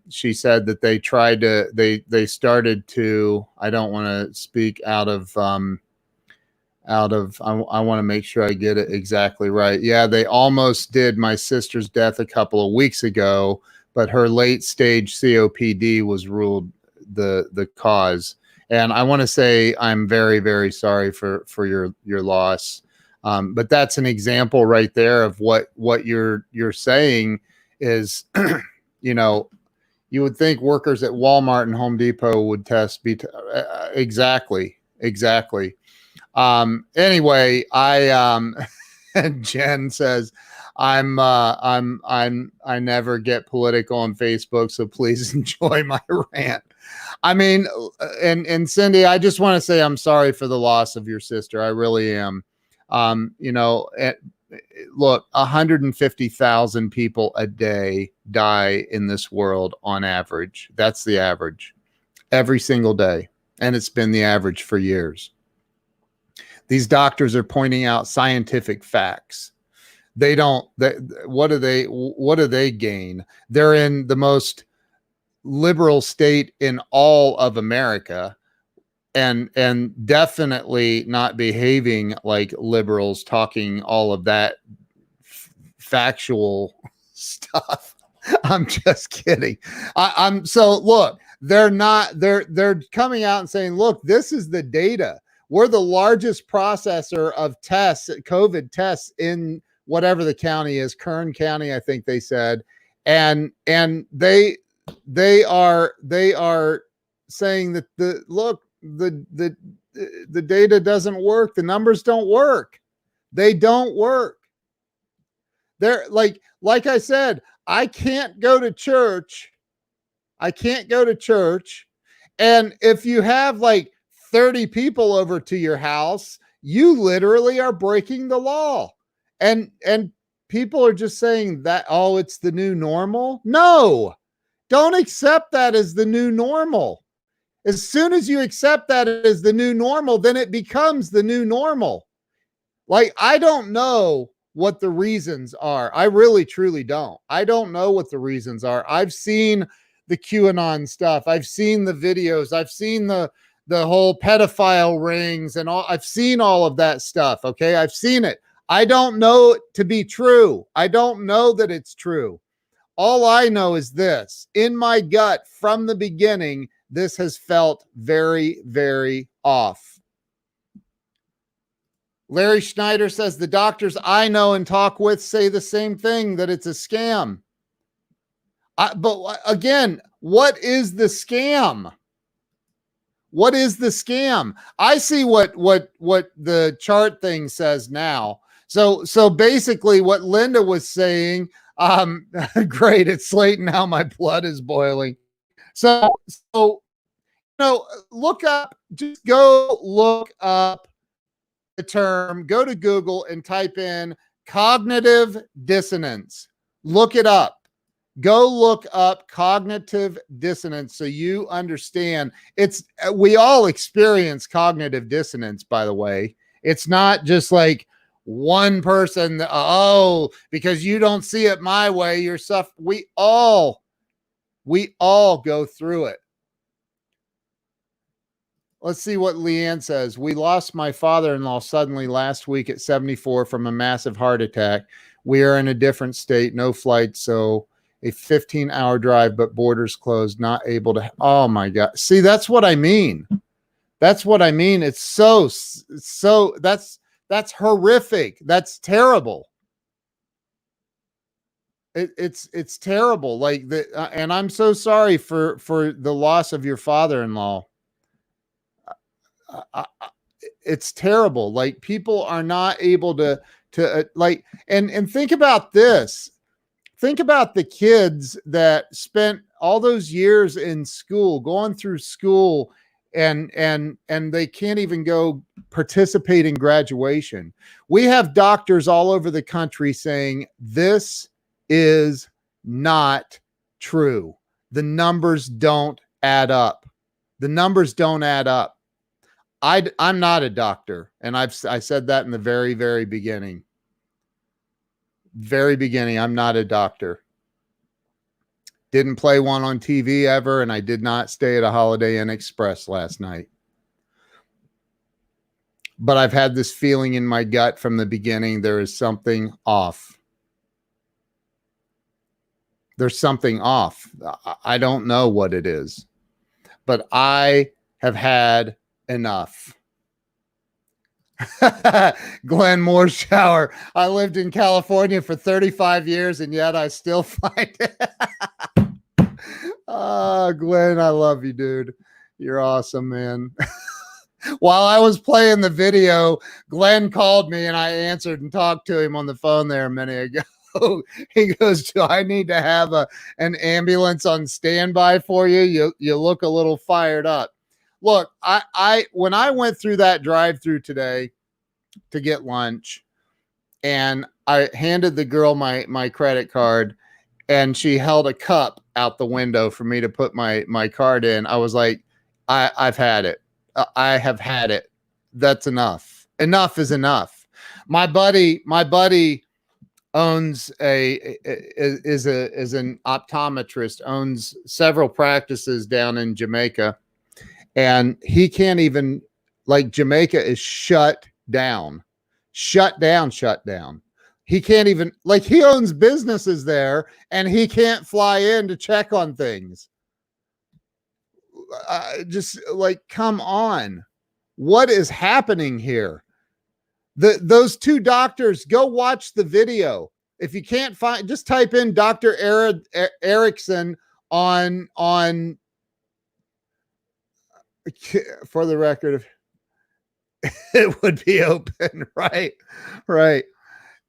she said that they tried to, they started to, I don't want to speak out of, I want to make sure I get it exactly right. Yeah, they almost did my sister's death a couple of weeks ago, but her late stage COPD was ruled the cause. And I want to say I'm very, very sorry for your loss. But that's an example right there of what you're saying is, you would think workers at Walmart and Home Depot would test exactly. Anyway, Jen says, I never get political on Facebook, so please enjoy my rant. I mean, and Cindy, I just want to say I'm sorry for the loss of your sister. I really am. Look, 150,000 people a day die in this world on average. That's the average every single day. And it's been the average for years. These doctors are pointing out scientific facts. What do they gain? They're in the most liberal state in all of America, and definitely not behaving like liberals, talking all of that factual stuff. I'm just kidding. I'm so look, they're coming out and saying, look, this is the data. We're the largest processor of tests, COVID tests in whatever the county is, Kern County, I think they said. And they are saying that the data doesn't work. The numbers don't work. They don't work. They're like I said, I can't go to church. And if you have like 30 people over to your house, you literally are breaking the law. And people are just saying that, oh, it's the new normal. No, don't accept that as the new normal. As soon as you accept that as the new normal, then it becomes the new normal. Like, I don't know what the reasons are. I really, truly don't. I don't know what the reasons are. I've seen the QAnon stuff. I've seen the videos. I've seen the whole pedophile rings and all. I've seen all of that stuff. Okay. I've seen it. I don't know it to be true. I don't know that it's true. All I know is this: in my gut from the beginning, this has felt very, very off. Larry Schneider says the doctors I know and talk with say the same thing, that it's a scam. But again, what is the scam? What is the scam? I see what the chart thing says now. So basically what Linda was saying, great, it's late now, my blood is boiling. So just go look up the term, go to Google and type in cognitive dissonance. Look it up. Go look up cognitive dissonance so you understand. We all experience cognitive dissonance, by the way. It's not just like one person, because you don't see it my way, you're suffering. We all go through it. Let's see what Leanne says. We lost my father-in-law suddenly last week at 74 from a massive heart attack. We are in a different state, no flight, so a 15-hour drive, but borders closed, not able to. Oh my God. See, that's what I mean. That's what I mean. It's so that's horrific. That's terrible. It's terrible. Like and I'm so sorry for the loss of your father-in-law. It's terrible. Like, people are not able to like, and think about this. Think about the kids that spent all those years in school, going through school, and they can't even go participate in graduation. We have doctors all over the country saying this is not true. The numbers don't add up. The numbers don't add up. I'm not a doctor, and I said that in the very, very beginning. Very beginning, I'm not a doctor. Didn't play one on TV ever, and I did not stay at a Holiday Inn Express last night. But I've had this feeling in my gut from the beginning. There is something off. There's something off. I don't know what it is, but I have had enough. Glenn Mooreshower. I lived in California for 35 years, and yet I still find it. Oh, Glenn, I love you, dude. You're awesome, man. While I was playing the video, Glenn called me and I answered and talked to him on the phone there a minute ago. He goes, do I need to have an ambulance on standby for you? You look a little fired up. Look, when I went through that drive-through today to get lunch, and I handed the girl my credit card, and she held a cup out the window for me to put my card in, I was like, I've had it. I have had it. That's enough. Enough is enough. My buddy owns is an optometrist, owns several practices down in Jamaica. And he can't even, like, Jamaica is shut down. He can't even, like, he owns businesses there and he can't fly in to check on things. Just like, come on. What is happening here? Those two doctors, go watch the video. If you can't find, just type in Dr. Erickson on, for the record, it would be open. Right.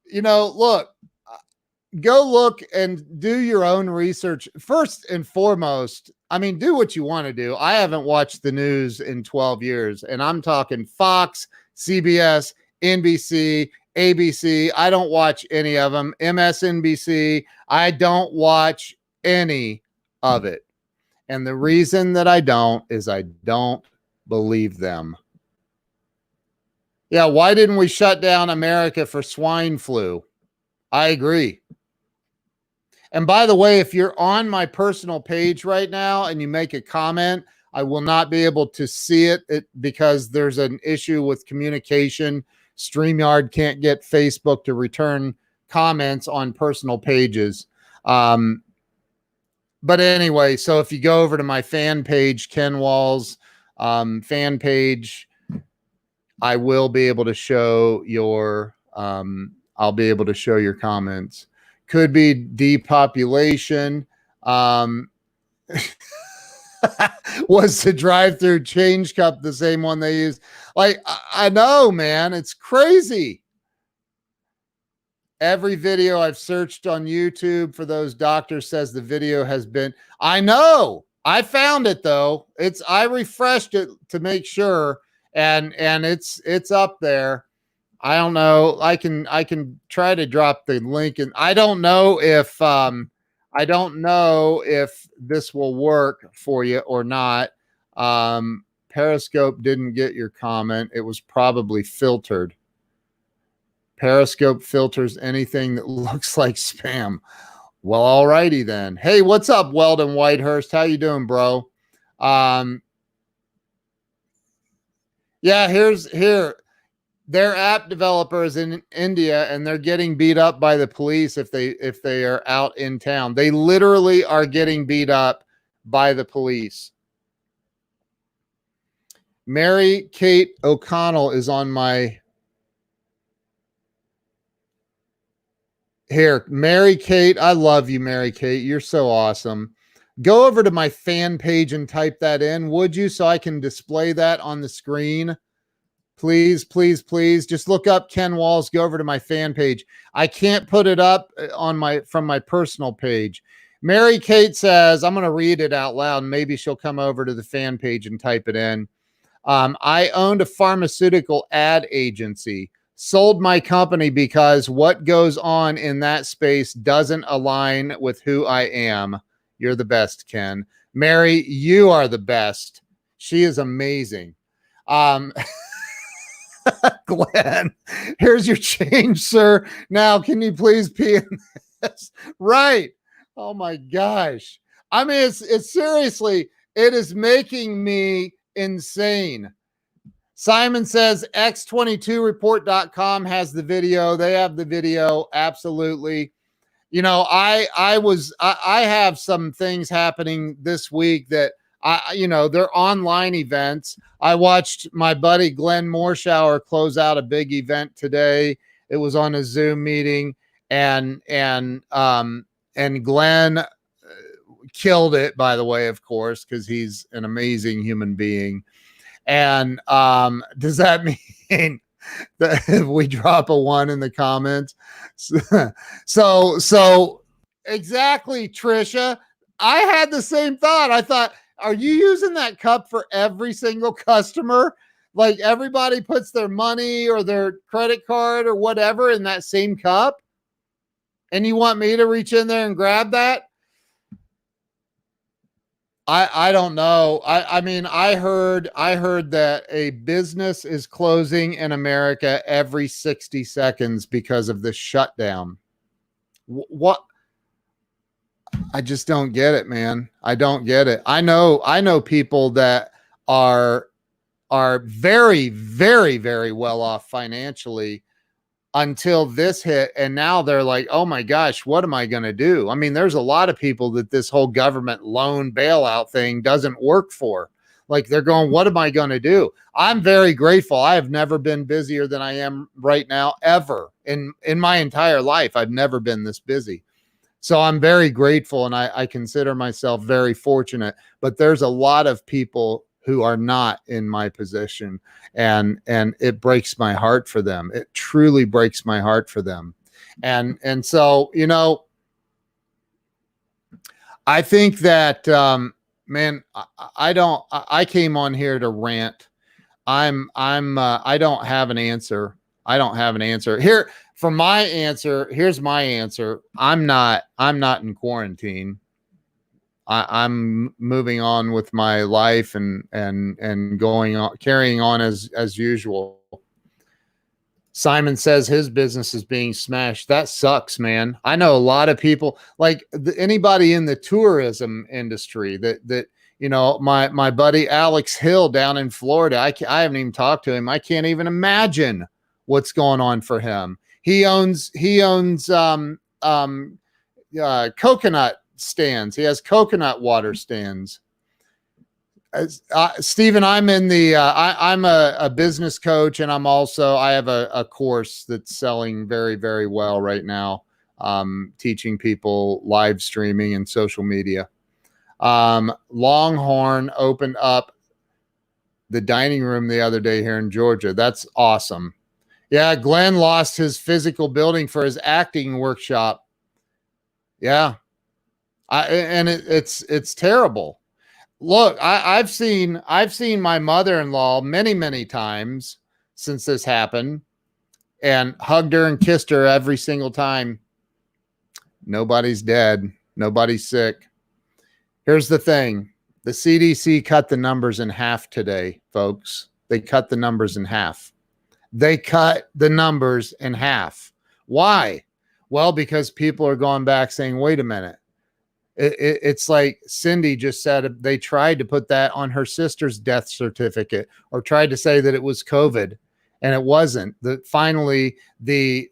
You know, look, go look and do your own research. First and foremost, I mean, do what you want to do. I haven't watched the news in 12 years, and I'm talking Fox, CBS, NBC, ABC. I don't watch any of them. MSNBC. I don't watch any of it. And the reason that I don't is I don't believe them. Yeah, why didn't we shut down America for swine flu? I agree. And by the way, if you're on my personal page right now and you make a comment, I will not be able to see it because there's an issue with communication. StreamYard can't get Facebook to return comments on personal pages. But anyway, so if you go over to my fan page, Ken Walls fan page, I will be able to show your, I'll be able to show your comments. Could be depopulation. Was the drive-through change cup the same one they use? Like, I know, man, it's crazy. Every video I've searched on YouTube for those doctors says the video has been, I know, I found it though. I refreshed it to make sure, and it's up there. I don't know. I can try to drop the link, and I don't know if this will work for you or not. Periscope didn't get your comment. It was probably filtered. Periscope filters anything that looks like spam. Well, alrighty then. Hey, what's up, Weldon Whitehurst? How you doing, bro? Yeah, here. They're app developers in India, and they're getting beat up by the police if they are out in town. They literally are getting beat up by the police. Mary Kate O'Connell is on my here. Mary Kate, I love you, Mary Kate. You're so awesome. Go over to my fan page and type that in, would you, so I can display that on the screen? Please, please, please. Just look up Ken Walls. Go over to my fan page. I can't put it up from my personal page. Mary Kate says, I'm going to read it out loud, and maybe she'll come over to the fan page and type it in. I owned a pharmaceutical ad agency, sold my company because what goes on in that space doesn't align with who I am. You're the best, Ken. Mary, you are the best. She is amazing. Glenn, here's your change, sir. Now, can you please pee in this? Right. Oh my gosh. I mean, it's seriously, it is making me insane. Simon says x22report.com has the video. They have the video. Absolutely. You know, I have some things happening this week that they're online events. I watched my buddy Glenn Morshower close out a big event today. It was on a Zoom meeting, and Glenn killed it, by the way, of course, because he's an amazing human being. And does that mean that if we drop a 1 in the comments? So exactly, Trisha. I had the same thought. I thought, are you using that cup for every single customer? Like, everybody puts their money or their credit card or whatever in that same cup, and you want me to reach in there and grab that? I don't know. I mean, I heard that a business is closing in America every 60 seconds because of this shutdown. What? I just don't get it, man. I don't get it. I know people that are very, very, very well off financially, until this hit. And now they're like, oh my gosh, what am I going to do? I mean, there's a lot of people that this whole government loan bailout thing doesn't work for. Like they're going, what am I going to do? I'm very grateful. I have never been busier than I am right now, ever in my entire life. I've never been this busy. So I'm very grateful, and I consider myself very fortunate, but there's a lot of people who are not in my position, and it breaks my heart for them. It truly breaks my heart for them. And so, you know, I think that, man, I came on here to rant. I don't have an answer. I don't have an answer here. For my answer, here's my answer. I'm not in quarantine. I'm moving on with my life and going on, carrying on as usual. Simon says his business is being smashed. That sucks, man. I know a lot of people, like anybody in the tourism industry that you know, my buddy Alex Hill down in Florida. I haven't even talked to him. I can't even imagine what's going on for him. He owns coconut stands. He has coconut water stands. Stephen, I'm in the I'm a business coach, and I have a course that's selling very, very well right now, teaching people live streaming and social media. Longhorn opened up the dining room the other day here in Georgia. That's awesome. Yeah, Glenn lost his physical building for his acting workshop. Yeah. It's terrible. Look, I've seen my mother-in-law many times since this happened, and hugged her and kissed her every single time. Nobody's dead. Nobody's sick. Here's the thing. The CDC cut the numbers in half today, folks. They cut the numbers in half. They cut the numbers in half. Why? Well, because people are going back saying, wait a minute. It's like Cindy just said, they tried to put that on her sister's death certificate, or tried to say that it was COVID, and it wasn't. Finally, they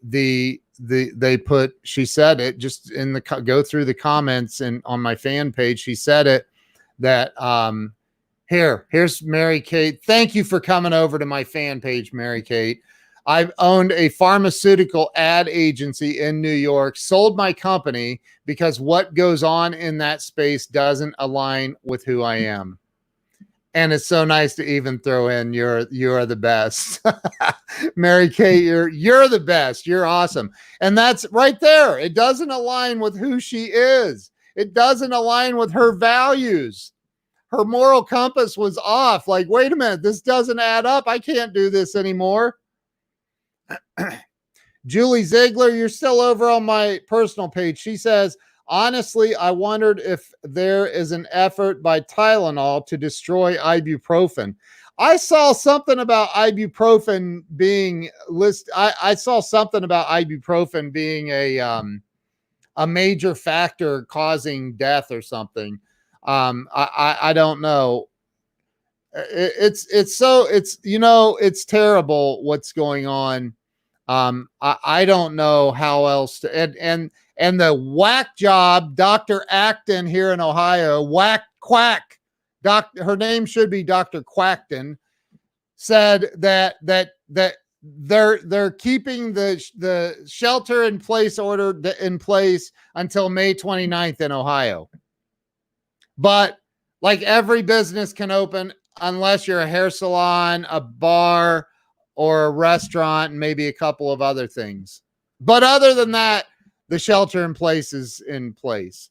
put, she said it just in the, go through the comments and on my fan page, she said it, that, here's Mary Kate. Thank you for coming over to my fan page, Mary Kate. I've owned a pharmaceutical ad agency in New York, sold my company because what goes on in that space doesn't align with who I am. And it's so nice to even throw in, you're the best. Mary Kate, you're the best. You're awesome. And that's right there. It doesn't align with who she is. It doesn't align with her values. Her moral compass was off. Like, wait a minute, this doesn't add up. I can't do this anymore. Julie Ziegler, you're still over on my personal page. She says, honestly, I wondered if there is an effort by Tylenol to destroy ibuprofen. I saw something about ibuprofen being listed. I saw something about ibuprofen being a major factor causing death or something. I don't know. It's terrible what's going on. I don't know how else to, and the whack job, Dr. Acton here in Ohio, quack, her name should be Dr. Quackton, said that they're keeping the shelter in place order in place until May 29th in Ohio. But like every business can open unless you're a hair salon, a bar, or a restaurant, and maybe a couple of other things. But other than that, the shelter in place is in place.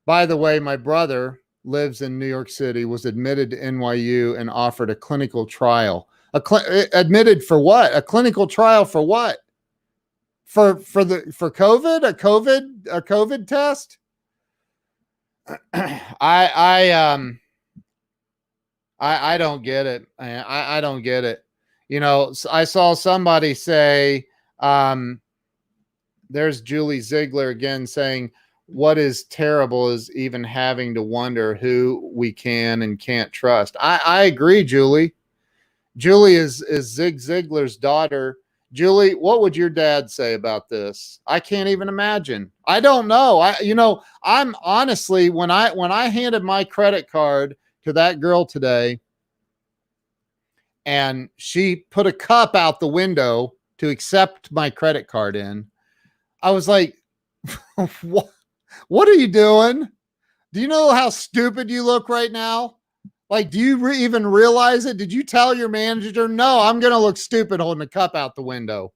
By the way, my brother lives in New York City, was admitted to NYU and offered a clinical trial. Admitted for what? A clinical trial for what? For COVID? A COVID test? I don't get it. I don't get it. You know, I saw somebody say, there's Julie Ziegler again saying, what is terrible is even having to wonder who we can and can't trust. I agree, Julie. Julie is Zig Ziglar's daughter. Julie, what would your dad say about this? I can't even imagine. I don't know. I'm honestly, when I handed my credit card to that girl today and she put a cup out the window to accept my credit card in, I was like, what are you doing? Do you know how stupid you look right now? Like, do you even realize it? Did you tell your manager, no, I'm going to look stupid holding a cup out the window?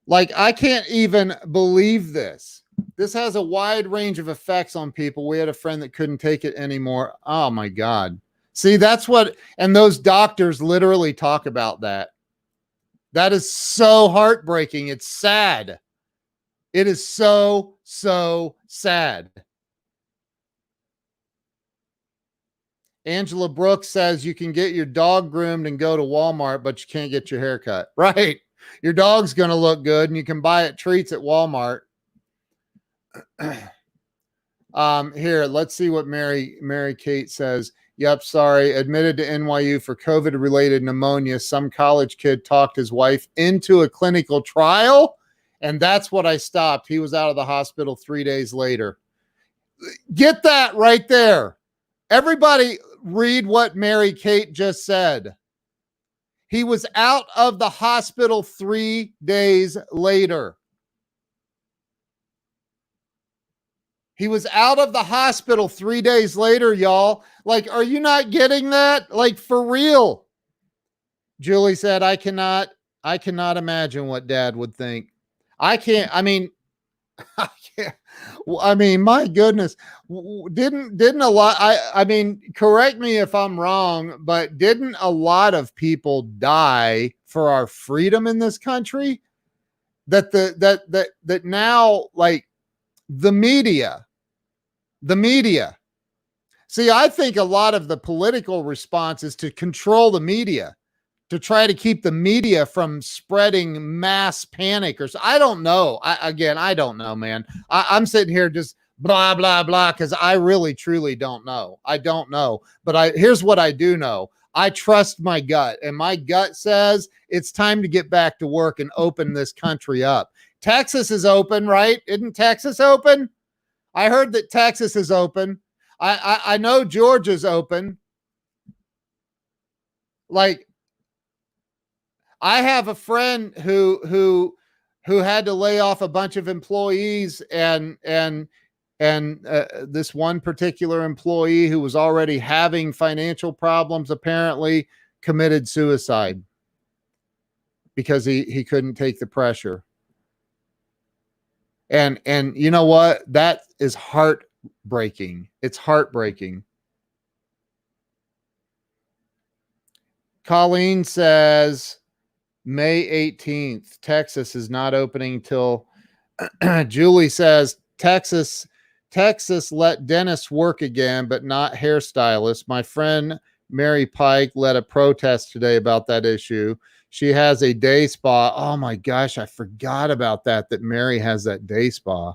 Like, I can't even believe this. This has a wide range of effects on people. We had a friend that couldn't take it anymore. Oh my God. See, that's what, and those doctors literally talk about that. That is so heartbreaking. It's sad. It is so, so sad. Angela Brooks says you can get your dog groomed and go to Walmart, but you can't get your hair cut. Right. Your dog's going to look good and you can buy it treats at Walmart. Here, let's see what Mary Kate says. Yep, sorry. Admitted to NYU for COVID-related pneumonia. Some college kid talked his wife into a clinical trial, and that's what I stopped. He was out of the hospital 3 days later. Get that right there. Everybody read what Mary Kate just said. He was out of the hospital 3 days later. He was out of the hospital 3 days later, y'all. Like, are you not getting that? Like, for real. Julie said, I cannot imagine what Dad would think. I can't. My goodness. Didn't a lot, I mean, correct me if I'm wrong, but didn't a lot of people die for our freedom in this country? That now, like, the media. See, I think a lot of the political response is to control the media, to try to keep the media from spreading mass panic or so. I don't know. I don't know, man. I'm sitting here just blah, blah, blah, because I really, truly don't know. I don't know. But here's what I do know. I trust my gut, and my gut says it's time to get back to work and open this country up. Texas is open, right? Isn't Texas open? I heard that Texas is open. I know Georgia's open. Like, I have a friend who had to lay off a bunch of employees, and this one particular employee who was already having financial problems apparently committed suicide because he couldn't take the pressure. And you know what? That is heartbreaking. It's heartbreaking. Colleen says May 18th, Texas is not opening till Julie says Texas let dentists work again, but not hairstylists. My friend Mary Pike led a protest today about that issue. She has a day spa. Oh my gosh, I forgot about that Mary has that day spa.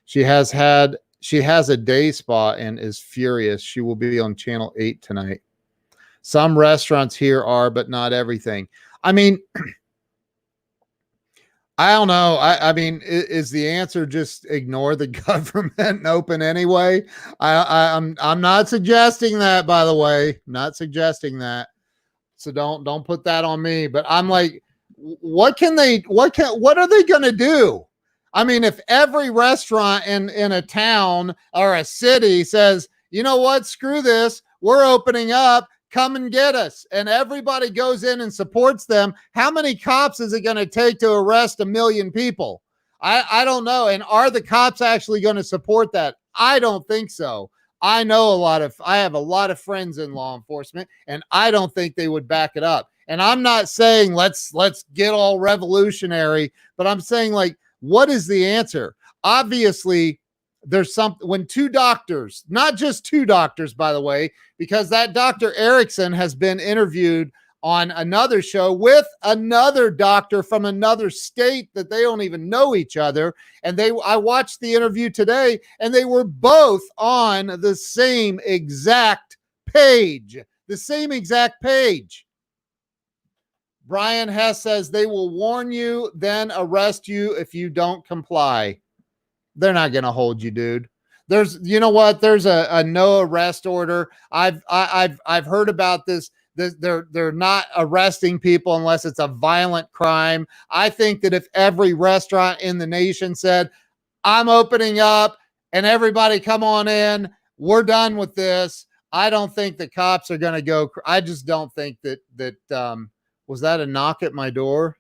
She has a day spa and is furious. She will be on Channel 8 tonight. Some restaurants here are, but not everything. I mean, I don't know. I mean, is the answer just ignore the government and open anyway? I'm not suggesting that, by the way. Not suggesting that. So don't put that on me. But I'm like, what are they going to do? I mean, if every restaurant in a town or a city says, you know what, screw this, we're opening up, come and get us, and everybody goes in and supports them, how many cops is it going to take to arrest 1 million people? I don't know. And are the cops actually going to support that? I don't think so. I have a lot of friends in law enforcement, and I don't think they would back it up. And I'm not saying let's get all revolutionary, but I'm saying, like, what is the answer? Obviously, there's something when two doctors, not just two doctors, by the way, because that Dr. Erickson has been interviewed on another show with another doctor from another state that they don't even know each other. And I watched the interview today, and they were both on the same exact page. The same exact page. Brian Hess says they will warn you, then arrest you if you don't comply. They're not going to hold you, dude. There's, you know what? There's a no arrest order. I've heard about this. They're not arresting people unless it's a violent crime. I think that if every restaurant in the nation said, I'm opening up and everybody come on in, we're done with this, I don't think the cops are going to go. I just don't think that was that a knock at my door?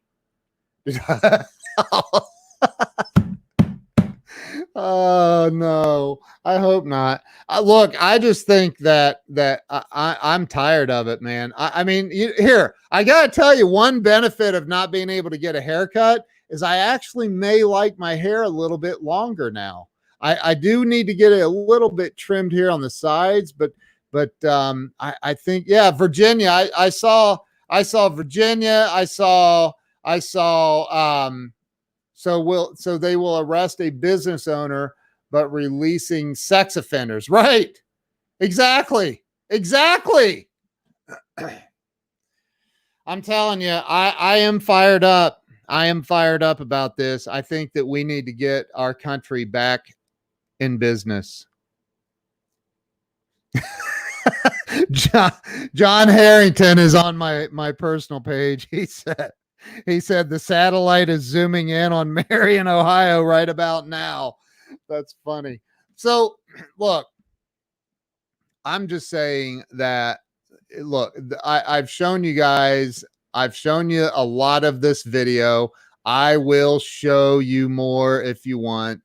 Oh no, I hope not. Look, I just think that I'm tired of it, man. I mean, here, I gotta tell you, one benefit of not being able to get a haircut is I actually may like my hair a little bit longer now. I do need to get it a little bit trimmed here on the sides, but I think, yeah, Virginia. I saw Virginia. I saw So they will arrest a business owner, but releasing sex offenders. Right. Exactly. I'm telling you, I am fired up. I am fired up about this. I think that we need to get our country back in business. John Harrington is on my personal page. He said the satellite is zooming in on Marion, Ohio right about now. That's funny. So look, I'm just saying that, look, I've shown you guys, I've shown you a lot of this video. I will show you more if you want.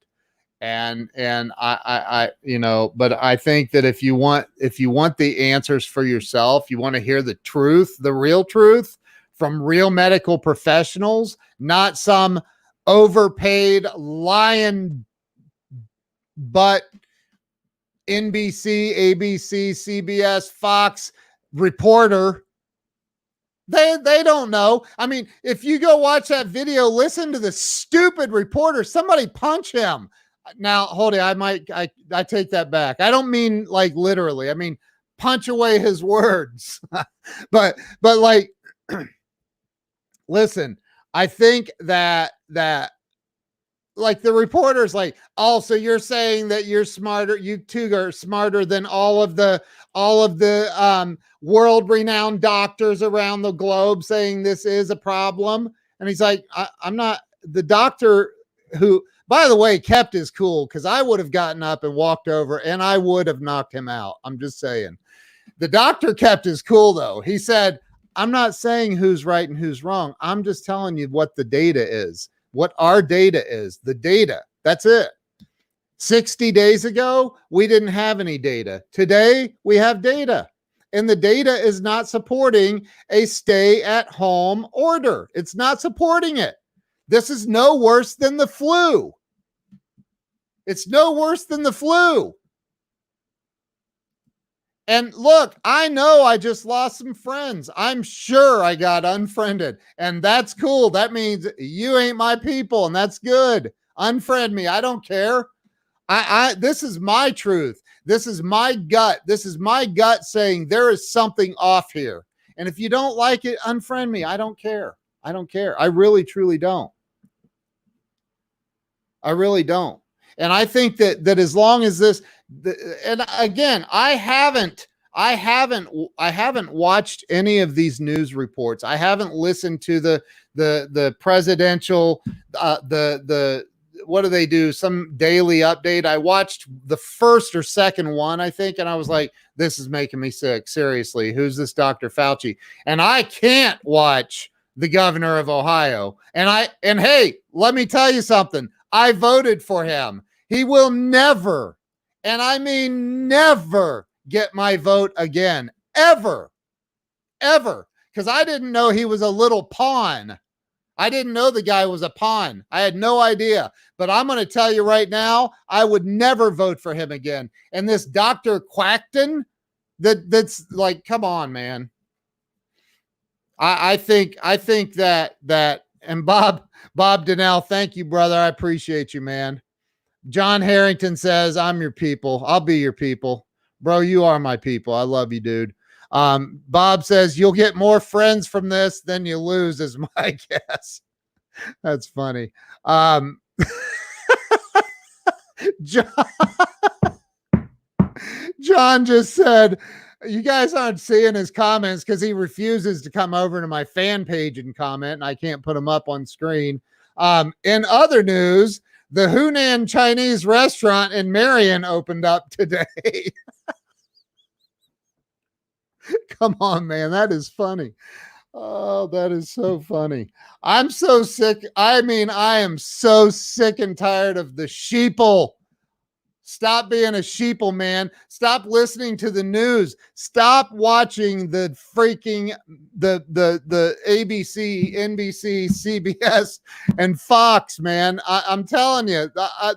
And I you know, but I think that if you want the answers for yourself, you want to hear the truth, the real truth from real medical professionals, not some overpaid lion butt NBC, ABC, CBS, Fox reporter. They don't know. I mean, if you go watch that video, listen to the stupid reporter. Somebody punch him. Now, hold it. I take that back. I don't mean like literally. I mean, punch away his words. but like, listen, I think that like the reporter's like, oh, so you're saying that you're smarter, you two are smarter than all of the world-renowned doctors around the globe saying this is a problem. And he's like, I'm not. The doctor who, by the way, kept his cool, because I would have gotten up and walked over and I would have knocked him out. I'm just saying. The doctor kept his cool, though. He said, I'm not saying who's right and who's wrong. I'm just telling you what the data is, what our data is, the data. That's it. 60 days ago, we didn't have any data. Today, we have data. And the data is not supporting a stay-at-home order. It's not supporting it. This is no worse than the flu. It's no worse than the flu. And look, I know I just lost some friends. I'm sure I got unfriended, and that's cool. That means you ain't my people, and that's good. Unfriend me. I don't care. This is my truth. This is my gut. This is my gut saying there is something off here. And if you don't like it, unfriend me. I don't care. I don't care. I really, truly don't. I really don't. And I think that as long as this, and again, I haven't watched any of these news reports. I haven't listened to the presidential, what do they do? Some daily update. I watched the first or second one, I think, and I was like, this is making me sick. Seriously, who's this Dr. Fauci? And I can't watch the governor of Ohio. And hey, let me tell you something. I voted for him. He will never, and I mean never, get my vote again. Ever. Because I didn't know he was a little pawn. I didn't know the guy was a pawn. I had no idea. But I'm going to tell you right now, I would never vote for him again. And this Dr. Quackton, that's like, come on, man. I think that and Bob Donnell, thank you, brother. I appreciate you, man. John Harrington says, I'm your people. I'll be your people. Bro, you are my people. I love you, dude. Bob says you'll get more friends from this than you lose, is my guess. That's funny. John, John just said, you guys aren't seeing his comments because he refuses to come over to my fan page and comment, and I can't put them up on screen. In other news, the Hunan Chinese restaurant in Marion opened up today. Come on, man. That is funny. Oh, that is so funny. I'm so sick. I mean, I am so sick and tired of the sheeple. Stop being a sheeple, man. Stop listening to the news. Stop watching the freaking the ABC, NBC, CBS, and Fox, man. I'm telling you,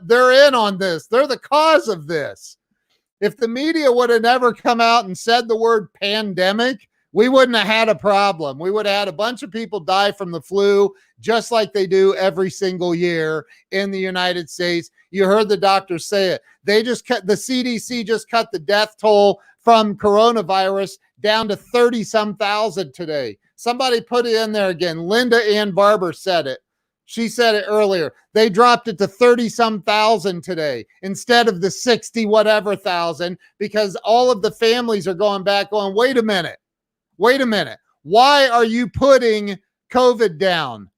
they're in on this. They're the cause of this. If the media would have never come out and said the word pandemic, we wouldn't have had a problem. We would have had a bunch of people die from the flu, just like they do every single year in the United States. You heard the doctors say it. They just cut, the CDC just cut the death toll from coronavirus down to 30-some thousand today. Somebody put it in there again. Linda Ann Barber said it. She said it earlier. They dropped it to 30-some thousand today instead of the 60 whatever thousand, because all of the families are going back going, wait a minute. Why are you putting COVID down?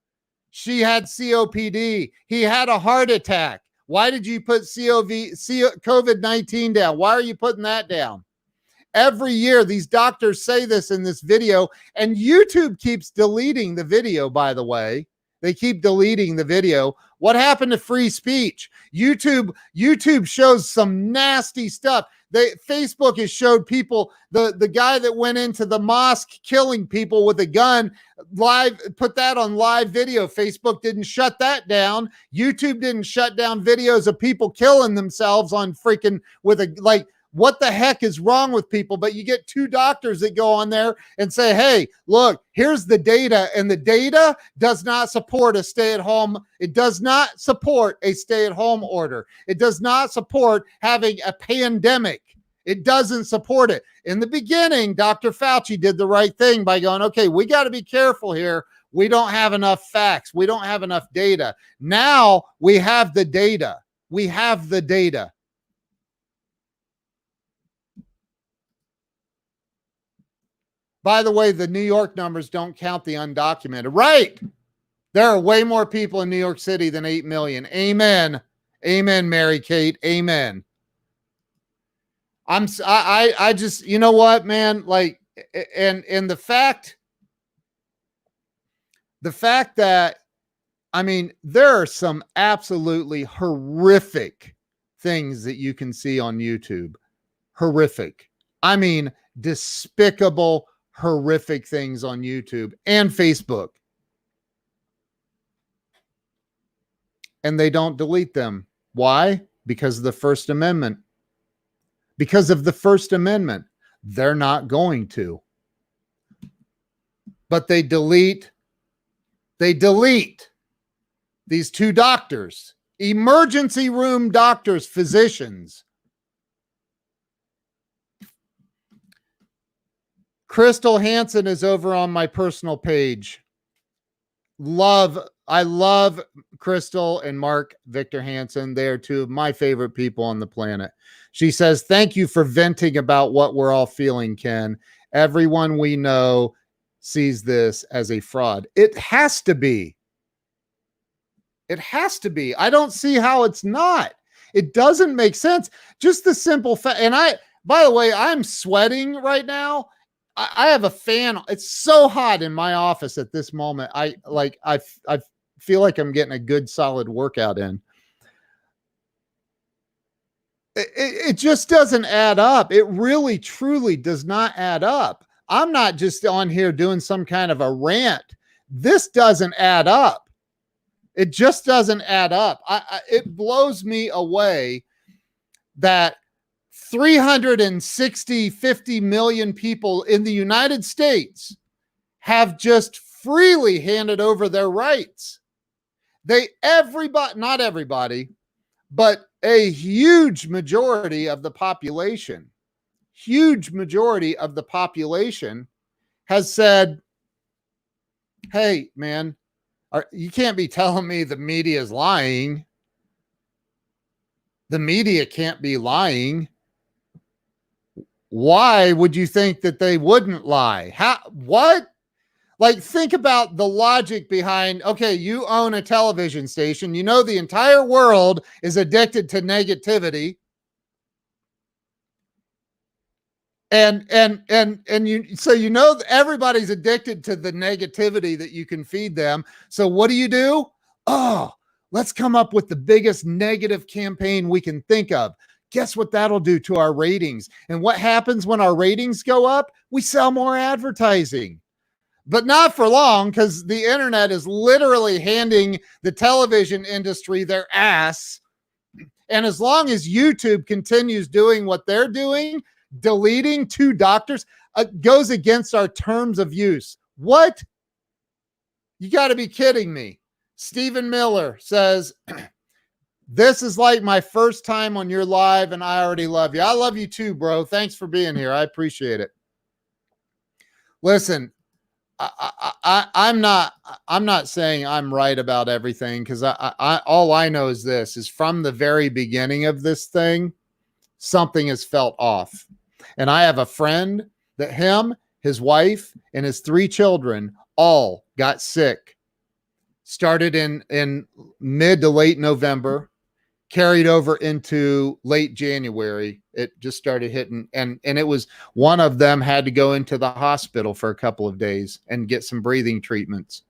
She had COPD. He had a heart attack. Why did you put COVID-19 down? Why are you putting that down? Every year, these doctors say this in this video, and YouTube keeps deleting the video, by the way. They keep deleting the video. What happened to free speech? YouTube shows some nasty stuff. Facebook has showed people, the guy that went into the mosque killing people with a gun live, put that on live video. Facebook didn't shut that down. YouTube didn't shut down videos of people killing themselves on freaking with a, like, what the heck is wrong with people? But you get two doctors that go on there and say, hey, look, here's the data. And the data does not support a stay-at-home. It does not support a stay-at-home order. It does not support having a pandemic. It doesn't support it. In the beginning, Dr. Fauci did the right thing by going, okay, we got to be careful here. We don't have enough facts. We don't have enough data. Now we have the data. We have the data. By the way, the New York numbers don't count the undocumented. Right. There are way more people in New York City than 8 million. Amen. Amen, Mary Kate. Amen. I just, you know what, man? Like, and the fact that, I mean, there are some absolutely horrific things that you can see on YouTube. Horrific. I mean, despicable, horrific things on YouTube and Facebook. And they don't delete them. Why? Because of the First Amendment. Because of the First Amendment. They're not going to. But they delete these two doctors, emergency room doctors, physicians. Crystal Hansen is over on my personal page. I love Crystal and Mark Victor Hansen. They are two of my favorite people on the planet. She says, thank you for venting about what we're all feeling, Ken. Everyone we know sees this as a fraud. It has to be. It has to be. I don't see how it's not. It doesn't make sense. Just the simple fact. And by the way, I'm sweating right now. I have a fan. It's so hot in my office at this moment. I feel like I'm getting a good solid workout in. It just doesn't add up. It really, truly does not add up. I'm not just on here doing some kind of a rant. This doesn't add up. It just doesn't add up. It blows me away that 50 million people in the United States have just freely handed over their rights. Not everybody, but a huge majority of the population has said, hey, man, you can't be telling me the media is lying. The media can't be lying. Why would you think that they wouldn't lie? What? Like, think about the logic behind, okay, you own a television station. You know the entire world is addicted to negativity. And everybody's addicted to the negativity that you can feed them. So what do? Oh, let's come up with the biggest negative campaign we can think of. Guess what that'll do to our ratings? And what happens when our ratings go up? We sell more advertising. But not for long, because the internet is literally handing the television industry their ass. And as long as YouTube continues doing what they're doing, deleting 2 doctors, goes against our terms of use. What? You got to be kidding me. Stephen Miller says, this is like my first time on your live, and I already love you. I love you too, bro. Thanks for being here. I appreciate it. Listen, I'm not saying I'm right about everything, because all I know is this, is from the very beginning of this thing, something has felt off. And I have a friend that him, his wife, and his 3 children all got sick. Started in mid to late November, carried over into late January. It just started hitting, and it was, one of them had to go into the hospital for a couple of days and get some breathing treatments.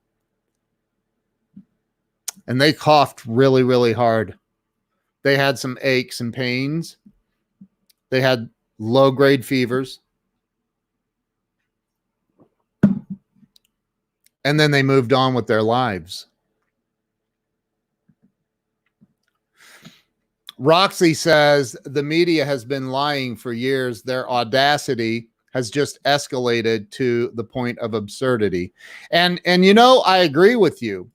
And they coughed really, really hard. They had some aches and pains. They had low-grade fevers. And then they moved on with their lives. Roxy says the media has been lying for years. Their audacity has just escalated to the point of absurdity. And I agree with you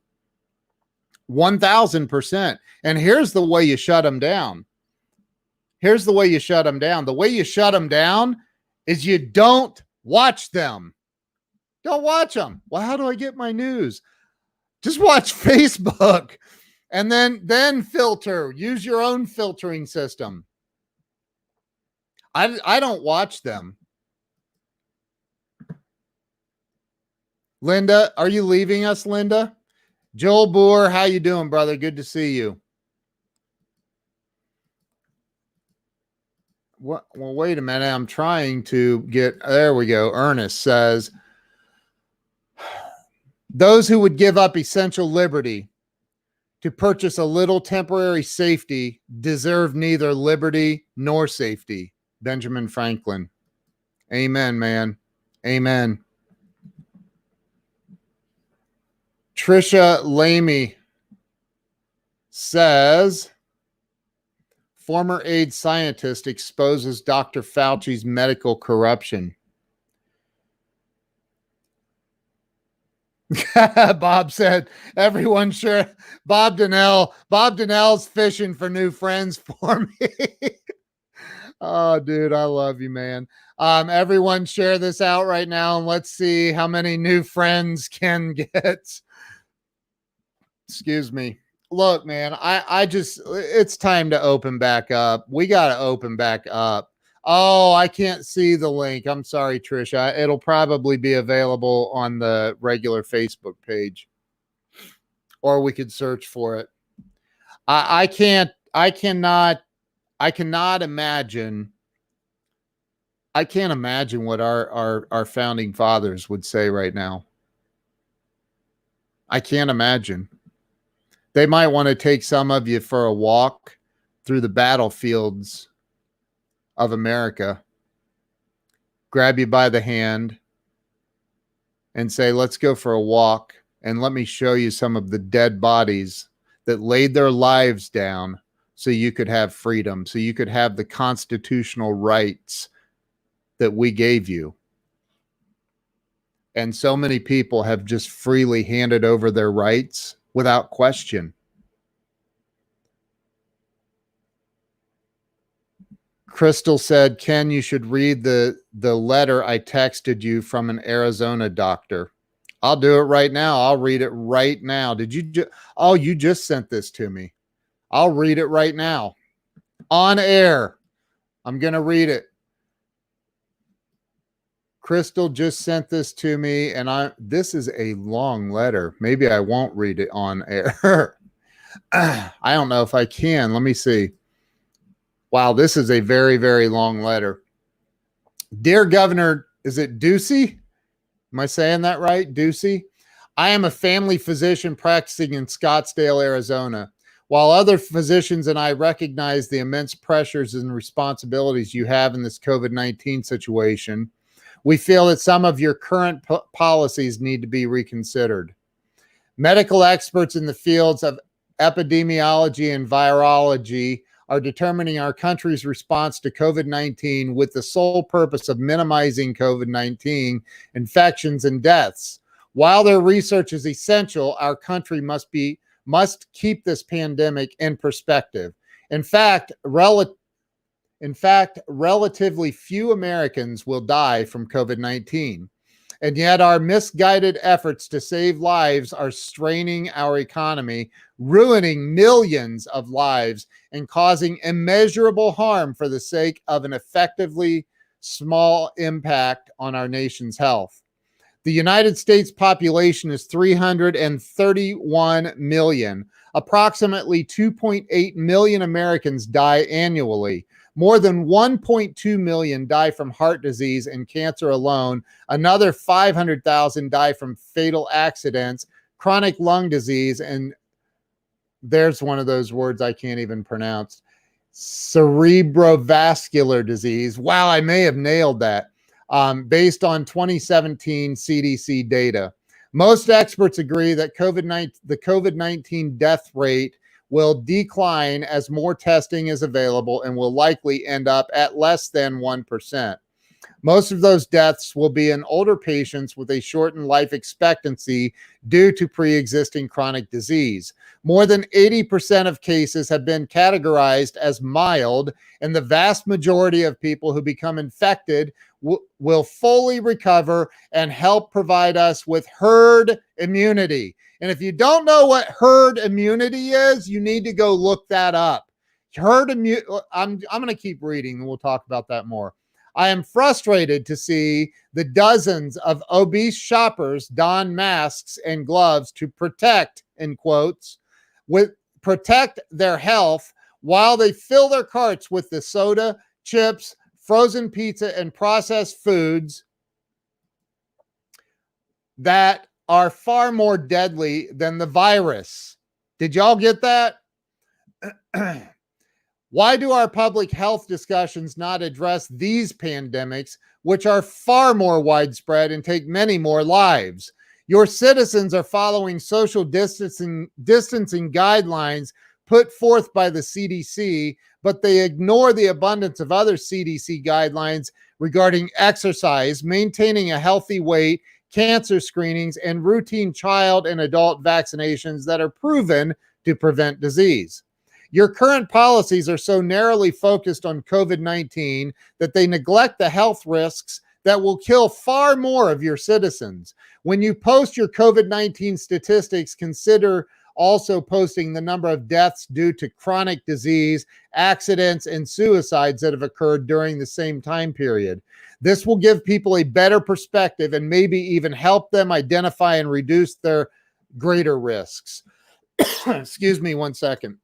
1000%. And here's the way you shut them down. The way you shut them down is you don't watch them. Don't watch them. Well, how do I get my news? Just watch Facebook. And then filter. Use your own filtering system. I don't watch them. Linda, are you leaving us, Linda? Joel Boer, how you doing, brother? Good to see you. What? Well, wait a minute. I'm trying to get, there we go. Ernest says, those who would give up essential liberty to purchase a little temporary safety deserve neither liberty nor safety. Benjamin Franklin. Amen, man. Amen. Trisha Lamy says, former AIDS scientist exposes Dr. Fauci's medical corruption. Bob said, everyone sure. Bob Donnell's fishing for new friends for me. Oh, dude, I love you, man. Everyone share this out right now, and let's see how many new friends can get. Excuse me. Look, man, it's time to open back up. We got to open back up. Oh, I can't see the link. I'm sorry, Trisha. It'll probably be available on the regular Facebook page, or we could search for it. I cannot imagine. I can't imagine what our founding fathers would say right now. I can't imagine. They might want to take some of you for a walk through the battlefields of America, grab you by the hand and say, let's go for a walk, and let me show you some of the dead bodies that laid their lives down so you could have freedom, so you could have the constitutional rights that we gave you. And so many people have just freely handed over their rights without question. Crystal said, Ken, you should read the letter I texted you from an Arizona doctor. I'll do it right now. I'll read it right now. Did you oh, you just sent this to me. I'll read it right now. On air. I'm going to read it. Crystal just sent this to me, and this is a long letter. Maybe I won't read it on air. I don't know if I can. Let me see. Wow, this is a very, very long letter. Dear Governor, is it Ducey? Am I saying that right? Ducey? I am a family physician practicing in Scottsdale, Arizona. While other physicians and I recognize the immense pressures and responsibilities you have in this COVID-19 situation, we feel that some of your current policies need to be reconsidered. Medical experts in the fields of epidemiology and virology are determining our country's response to COVID-19 with the sole purpose of minimizing COVID-19 infections and deaths. While their research is essential, our country must keep this pandemic in perspective. In fact, relatively few Americans will die from COVID-19. And yet our misguided efforts to save lives are straining our economy, ruining millions of lives, and causing immeasurable harm for the sake of an effectively small impact on our nation's health. The United States population is 331 million. Approximately 2.8 million Americans die annually. More than 1.2 million die from heart disease and cancer alone. Another 500,000 die from fatal accidents, chronic lung disease, and there's one of those words I can't even pronounce, cerebrovascular disease. Wow, I may have nailed that. Based on 2017 CDC data. Most experts agree that the COVID-19 death rate will decline as more testing is available and will likely end up at less than 1%. Most of those deaths will be in older patients with a shortened life expectancy due to pre-existing chronic disease. More than 80% of cases have been categorized as mild, and the vast majority of people who become infected will fully recover and help provide us with herd immunity. And if you don't know what herd immunity is, you need to go look that up. Herd immunity, I'm going to keep reading and we'll talk about that more. I am frustrated to see the dozens of obese shoppers don masks and gloves to protect, in quotes, protect their health while they fill their carts with the soda, chips, frozen pizza, and processed foods that are far more deadly than the virus. Did y'all get that? Why do our public health discussions not address these pandemics, which are far more widespread and take many more lives? Your citizens are following social distancing guidelines put forth by the CDC, but they ignore the abundance of other CDC guidelines regarding exercise, maintaining a healthy weight, cancer screenings, and routine child and adult vaccinations that are proven to prevent disease. Your current policies are so narrowly focused on COVID-19 that they neglect the health risks that will kill far more of your citizens. When you post your COVID-19 statistics, consider also posting the number of deaths due to chronic disease, accidents, and suicides that have occurred during the same time period. This will give people a better perspective and maybe even help them identify and reduce their greater risks. Excuse me one second.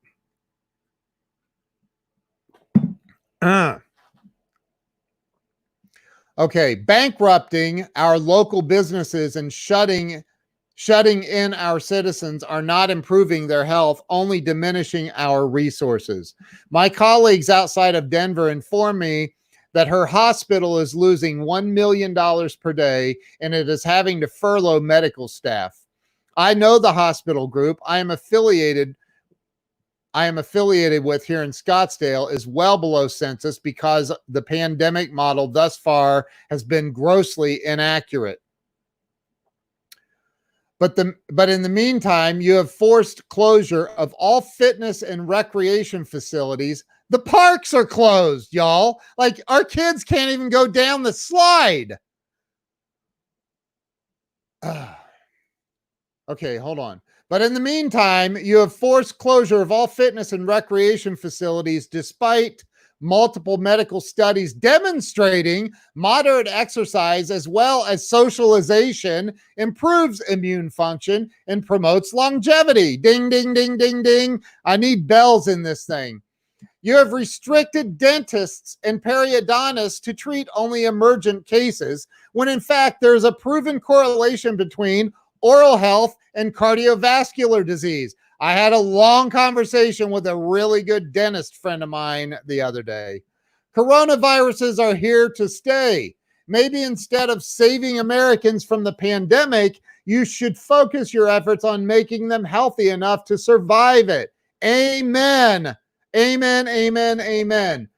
Okay, bankrupting our local businesses and shutting in our citizens are not improving their health, only diminishing our resources. My colleagues outside of Denver informed me that her hospital is losing $1 million per day and it is having to furlough medical staff. I know the hospital group I am affiliated with here in Scottsdale is well below census because the pandemic model thus far has been grossly inaccurate. But in the meantime, you have forced closure of all fitness and recreation facilities. The parks are closed, y'all. Like our kids can't even go down the slide. Okay, hold on. But in the meantime, you have forced closure of all fitness and recreation facilities despite multiple medical studies demonstrating moderate exercise as well as socialization improves immune function and promotes longevity. Ding, ding, ding, ding, ding. I need bells in this thing. You have restricted dentists and periodontists to treat only emergent cases, when in fact there's a proven correlation between oral health and cardiovascular disease. I had a long conversation with a really good dentist friend of mine the other day. Coronaviruses are here to stay. Maybe instead of saving Americans from the pandemic, you should focus your efforts on making them healthy enough to survive it. Amen. Amen, amen, amen.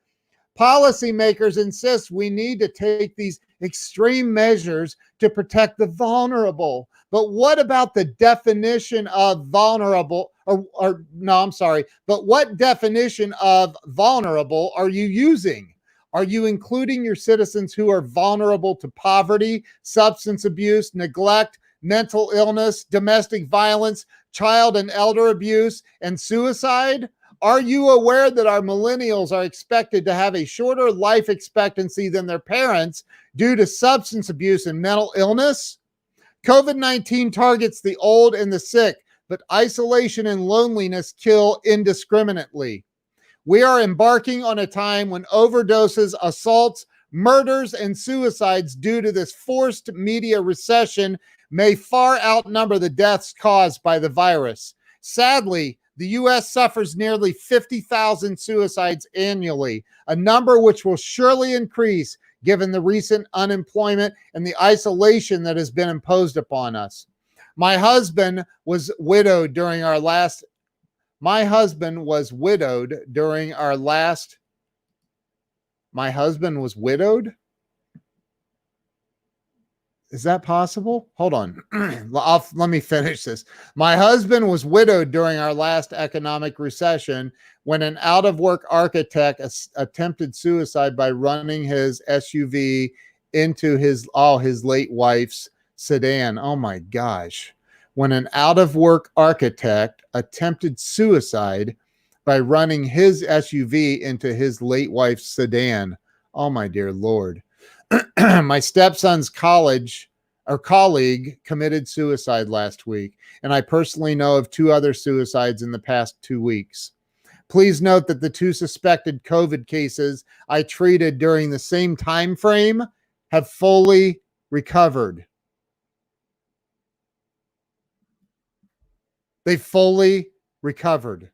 Policymakers insist we need to take these extreme measures to protect the vulnerable. But what about the definition of vulnerable? But what definition of vulnerable are you using? Are you including your citizens who are vulnerable to poverty, substance abuse, neglect, mental illness, domestic violence, child and elder abuse, and suicide? Are you aware that our millennials are expected to have a shorter life expectancy than their parents due to substance abuse and mental illness? COVID-19 targets the old and the sick, but isolation and loneliness kill indiscriminately. We are embarking on a time when overdoses, assaults, murders, and suicides due to this forced media recession may far outnumber the deaths caused by the virus. Sadly, the U.S. suffers nearly 50,000 suicides annually, a number which will surely increase given the recent unemployment and the isolation that has been imposed upon us. My husband was widowed during our last My husband was widowed. Is that possible? Hold on. Let me finish this. My husband was widowed during our last economic recession when an out-of-work architect attempted suicide by running his SUV into his late wife's sedan. Oh my gosh. When an out-of-work architect attempted suicide by running his SUV into his late wife's sedan. Oh my dear Lord. My stepson's colleague committed suicide last week, and I personally know of 2 other suicides in the past 2 weeks. Please note that the 2 suspected COVID cases I treated during the same time frame have fully recovered. They fully recovered.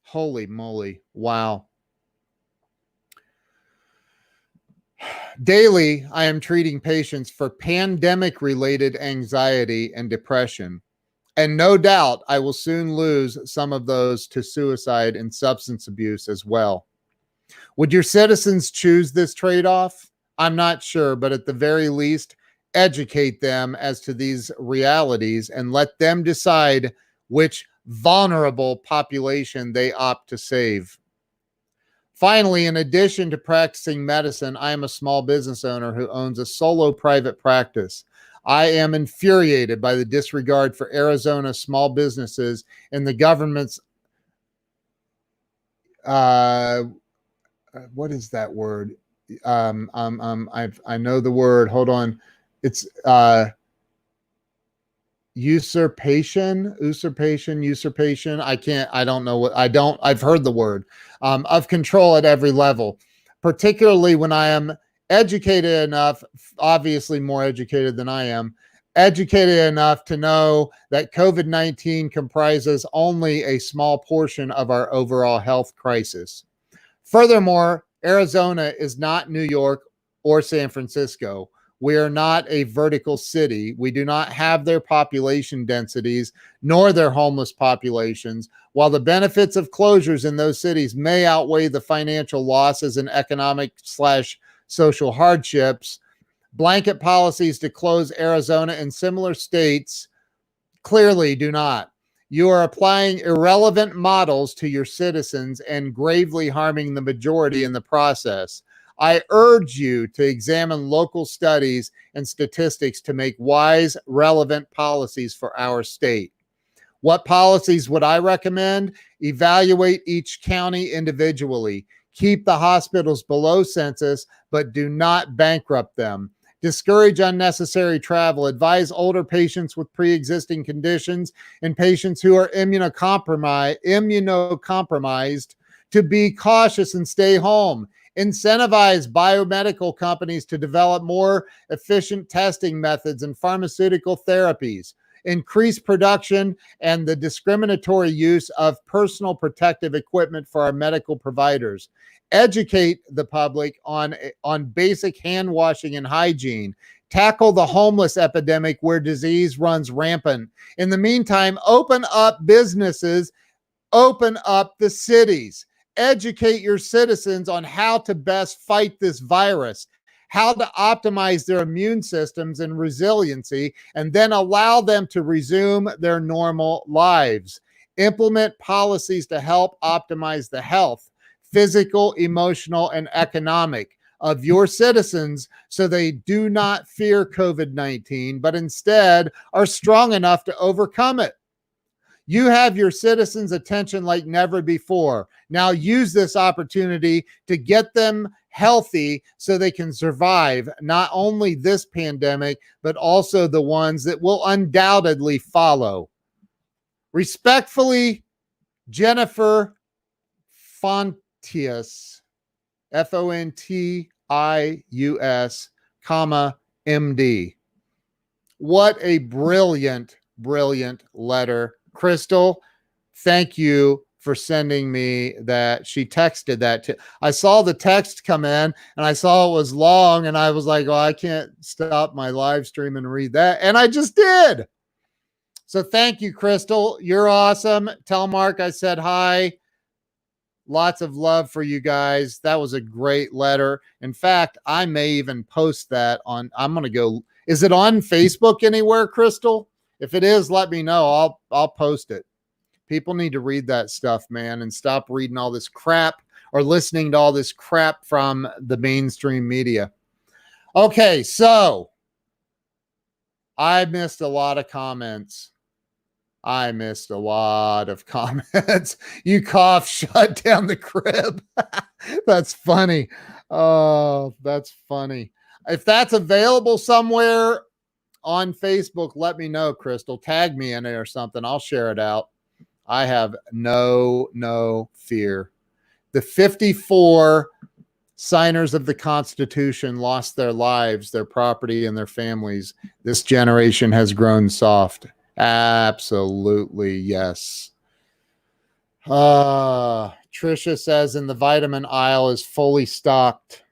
Holy moly. Wow. Daily, I am treating patients for pandemic-related anxiety and depression. And no doubt I will soon lose some of those to suicide and substance abuse as well. Would your citizens choose this trade-off? I'm not sure, but at the very least, educate them as to these realities and let them decide which vulnerable population they opt to save. Finally, in addition to practicing medicine, I am a small business owner who owns a solo private practice. I am infuriated by the disregard for Arizona small businesses and the government's, what is that word? I know the word. Hold on. It's usurpation. I've heard the word of control at every level, particularly when I am educated enough, obviously more educated than I am, educated enough to know that COVID-19 comprises only a small portion of our overall health crisis. Furthermore, Arizona is not New York or San Francisco. We are not a vertical city. We do not have their population densities, nor their homeless populations. While the benefits of closures in those cities may outweigh the financial losses and economic/social hardships, Blanket policies to close Arizona and similar states clearly do not. You are applying irrelevant models to your citizens and gravely harming the majority in the process. I urge you to examine local studies and statistics to make wise, relevant policies for our state. What policies would I recommend? Evaluate each county individually. Keep the hospitals below census, but do not bankrupt them. Discourage unnecessary travel. Advise older patients with pre-existing conditions and patients who are immunocompromised to be cautious and stay home. Incentivize biomedical companies to develop more efficient testing methods and pharmaceutical therapies. Increase production and the discriminatory use of personal protective equipment for our medical providers. Educate the public on basic hand washing and hygiene. Tackle the homeless epidemic where disease runs rampant. In the meantime, open up businesses, open up the cities. Educate your citizens on how to best fight this virus, how to optimize their immune systems and resiliency, and then allow them to resume their normal lives. Implement policies to help optimize the health, physical, emotional, and economic of your citizens so they do not fear COVID-19, but instead are strong enough to overcome it. You have your citizens' attention like never before. Now use this opportunity to get them healthy so they can survive not only this pandemic, but also the ones that will undoubtedly follow. Respectfully, Jennifer Fontius, Fontius, MD. What a brilliant, brilliant letter. Crystal, thank you for sending me that. She texted that to. I saw the text come in and I saw it was long and I was like, oh, I can't stop my live stream and read that. And I just did. So thank you, Crystal. You're awesome. Tell Mark I said hi. Lots of love for you guys. That was a great letter. In fact, I may even post that on, I'm going to go. Is it on Facebook anywhere, Crystal? If it is, let me know. I'll post it. People need to read that stuff, man, and stop reading all this crap or listening to all this crap from the mainstream media. Okay, so I missed a lot of comments. You cough, shut down the crib. That's funny. Oh, that's funny. If that's available somewhere on Facebook, let me know, Crystal. Tag me in it or something. I'll share it out. I have no fear. The 54 signers of the Constitution lost their lives, their property, and their families. This generation has grown soft. Absolutely, yes. Trisha says, in the vitamin aisle is fully stocked.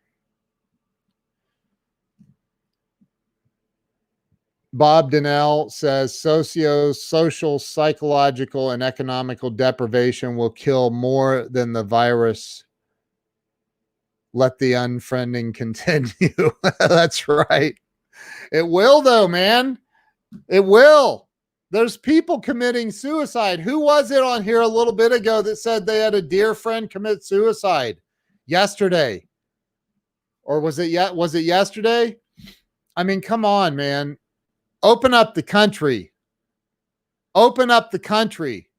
Bob Donnell says social, psychological, and economical deprivation will kill more than the virus. Let the unfriending continue. That's right. It will, though, man. It will. There's people committing suicide. Who was it on here a little bit ago that said they had a dear friend commit suicide yesterday? Or was it yesterday? I mean, come on, man. Open up the country. Open up the country.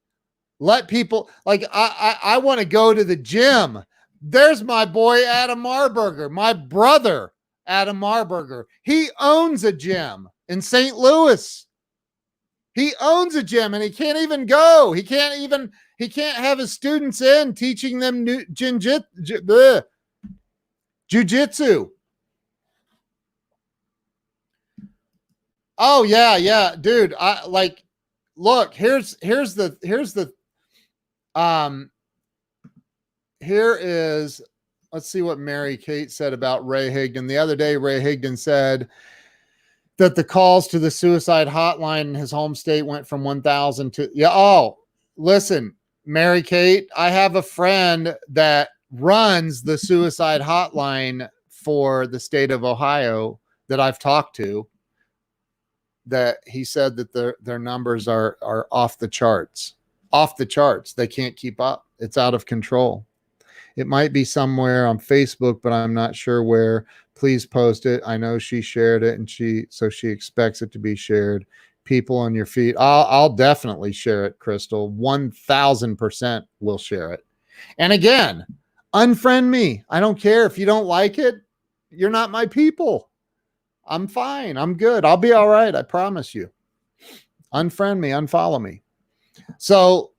Let people, like, I want to go to the gym. There's my boy, Adam Marburger, my brother, Adam Marburger. He owns a gym in St. Louis. He owns a gym and he can't even go. He can't have his students in teaching them jujitsu. Oh yeah, dude. Look, here is let's see what Mary Kate said about Ray Higdon. The other day, Ray Higdon said that the calls to the suicide hotline in his home state went from 1,000 to, yeah. Oh, listen, Mary Kate, I have a friend that runs the suicide hotline for the state of Ohio that I've talked to that he said that their numbers are off the charts. Off the charts. They can't keep up. It's out of control. It might be somewhere on Facebook, but I'm not sure where. Please post it. I know she shared it, and she expects it to be shared. People on your feed. I'll definitely share it, Crystal. 1000% will share it. And again, unfriend me. I don't care if you don't like it. You're not my people. I'm fine. I'm good. I'll be all right. I promise you. Unfriend me, unfollow me. So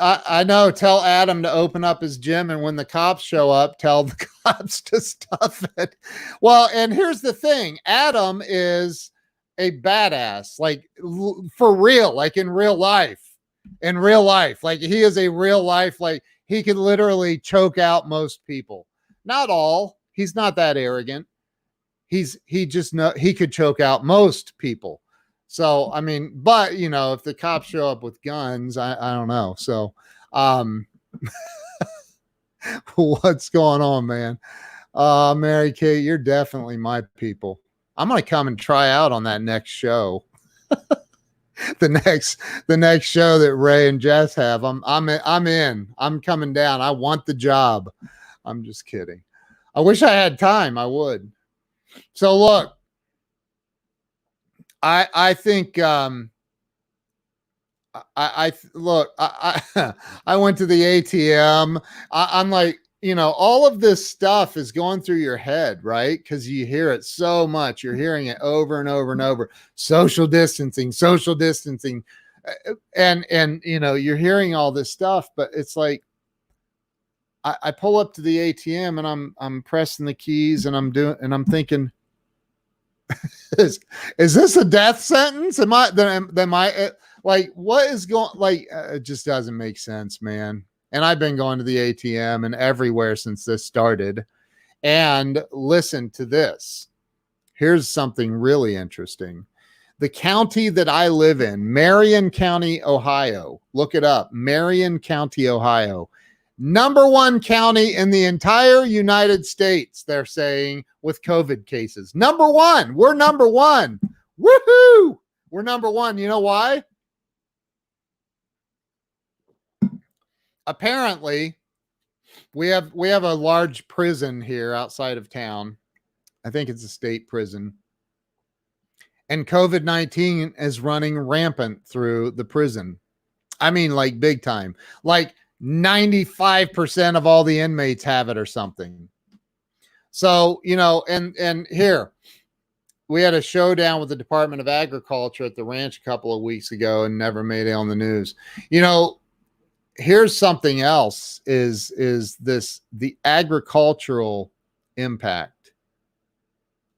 I know, tell Adam to open up his gym, and when the cops show up, tell the cops to stuff it. Well, and here's the thing. Adam is a badass, like for real, like in real life. In real life. Like he is a real life, like he could literally choke out most people. Not all. He's not that arrogant. He could choke out most people. So, I mean, but you know, if the cops show up with guns, I don't know. So, what's going on, man? Mary Kate, you're definitely my people. I'm going to come and try out on that next show. the next show that Ray and Jess have. I'm in. I'm coming down. I want the job. I'm just kidding. I wish I had time. I would. So look, I think I went to the ATM. I'm like, you know, all of this stuff is going through your head, right? Because you hear it so much. You're hearing it over and over and over. Social distancing, and you know, you're hearing all this stuff, but it's like I pull up to the ATM and I'm pressing the keys and I'm thinking, is this a death sentence? Am I like, what is going, like, it just doesn't make sense, man. And I've been going to the ATM and everywhere since this started. And listen to this. Here's something really interesting. The county that I live in, Marion County, Ohio. Look it up. Marion County, Ohio. Number one county in the entire United States, they're saying, with COVID cases. Number one. We're number one. Woohoo! We're number one. You know why? Apparently, we have a large prison here outside of town. I think it's a state prison. And COVID-19 is running rampant through the prison. I mean, like big time. Like 95% of all the inmates have it or something. So, you know, and here, we had a showdown with the Department of Agriculture at the ranch a couple of weeks ago and never made it on the news. You know, here's something else is the agricultural impact,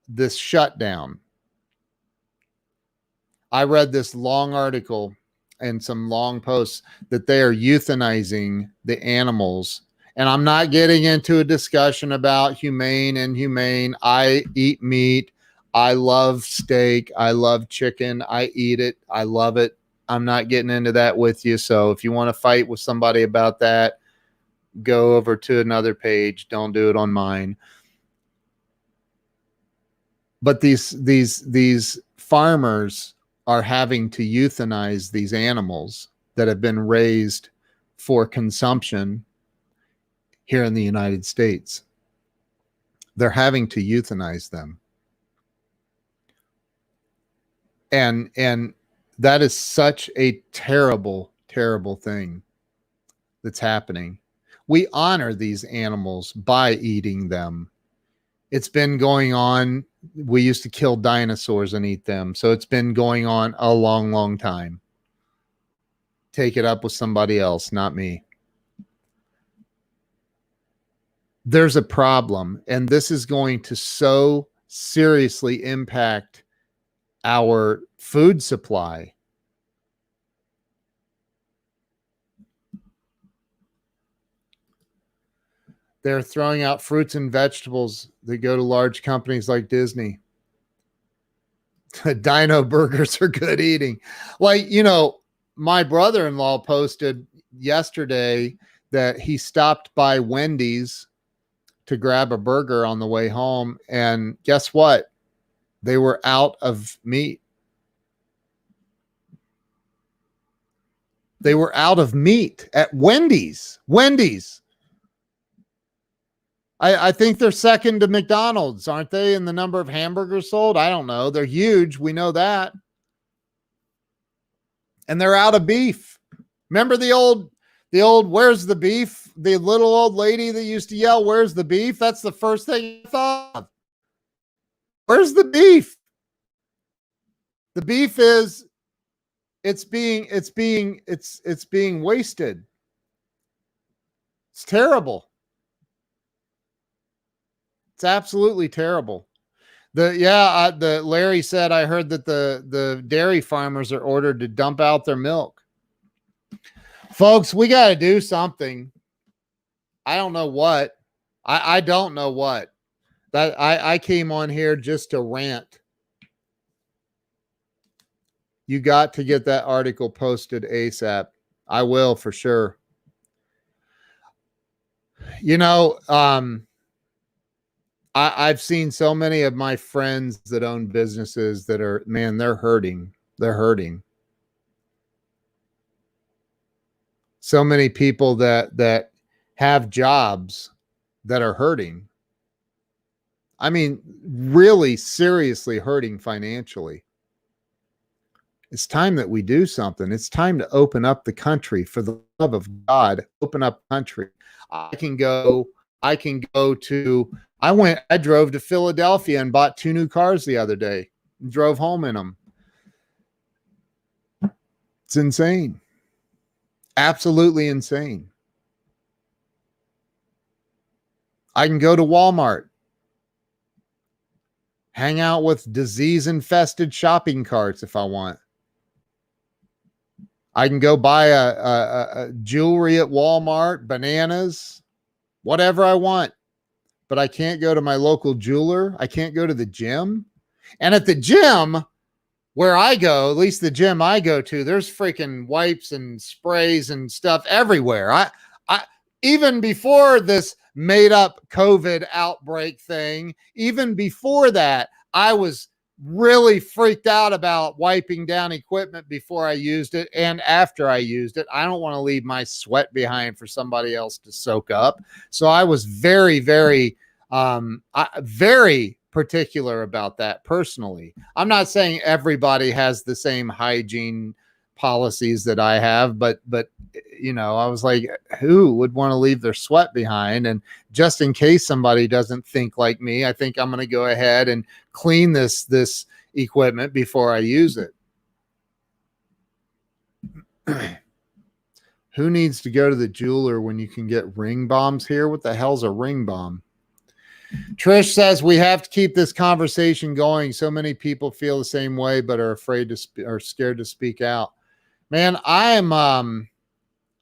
this shutdown. I read this long article and some long posts that they are euthanizing the animals. And I'm not getting into a discussion about humane and inhumane. I eat meat. I love steak. I love chicken. I eat it. I love it. I'm not getting into that with you. So if you want to fight with somebody about that, go over to another page. Don't do it on mine. But these farmers are having to euthanize these animals that have been raised for consumption here in the United States. They're having to euthanize them. And that is such a terrible, terrible thing that's happening. We honor these animals by eating them. It's been going on. We used to kill dinosaurs and eat them. So it's been going on a long, long time. Take it up with somebody else, not me. There's a problem, and this is going to so seriously impact our food supply. They're throwing out fruits and vegetables that go to large companies like Disney. Dino burgers are good eating. Like, you know, my brother-in-law posted yesterday that he stopped by Wendy's to grab a burger on the way home. And guess what? They were out of meat. They were out of meat at Wendy's. Wendy's. I think they're second to McDonald's, aren't they, in the number of hamburgers sold? I don't know. They're huge. We know that. And they're out of beef. Remember the old, where's the beef? The little old lady that used to yell, where's the beef? That's the first thing I thought of. Where's the beef? The beef is, it's being wasted. It's terrible. It's absolutely terrible. The Larry said, I heard that the dairy farmers are ordered to dump out their milk. Folks, we got to do something. I don't know what. I don't know what. That I came on here just to rant. You got to get that article posted ASAP. I will for sure. You know, I've seen so many of my friends that own businesses that are, man, they're hurting. They're hurting. So many people that have jobs that are hurting. I mean, really seriously hurting financially. It's time that we do something. It's time to open up the country. For the love of God, open up country. I drove to Philadelphia and bought 2 new cars the other day and drove home in them. It's insane. Absolutely insane. I can go to Walmart, hang out with disease-infested shopping carts if I want. I can go buy a jewelry at Walmart, bananas, whatever I want. But I can't go to my local jeweler. I can't go to the gym. And at the gym where I go, at least the gym I go to, there's freaking wipes and sprays and stuff everywhere. I even before this made up COVID outbreak thing, even before that, I was really freaked out about wiping down equipment before I used it and after I used it. I don't want to leave my sweat behind for somebody else to soak up. So I was very, very, very particular about that personally. I'm not saying everybody has the same hygiene policies that I have, but you know, I was like, who would want to leave their sweat behind? And just in case somebody doesn't think like me, I think I'm going to go ahead and clean this equipment before I use it. Who needs to go to the jeweler when you can get ring bombs here? What the hell's a ring bomb? Trish says we have to keep this conversation going. So many people feel the same way, but are afraid to are scared to speak out. Man, I'm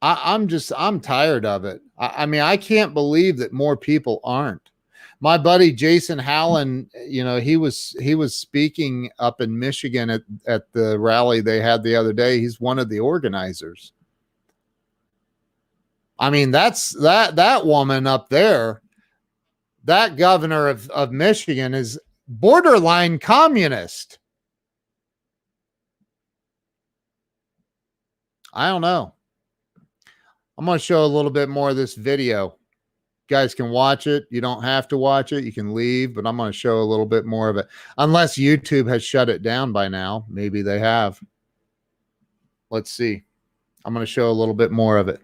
tired of it. I mean, I can't believe that more people aren't. My buddy Jason Hallen, you know, he was speaking up in Michigan at the rally they had the other day. He's one of the organizers. I mean, that woman up there, that governor of Michigan is borderline communist. I don't know. I'm going to show a little bit more of this video. You guys can watch it. You don't have to watch it. You can leave, but I'm going to show a little bit more of it. Unless YouTube has shut it down by now. Maybe they have. Let's see. I'm going to show a little bit more of it.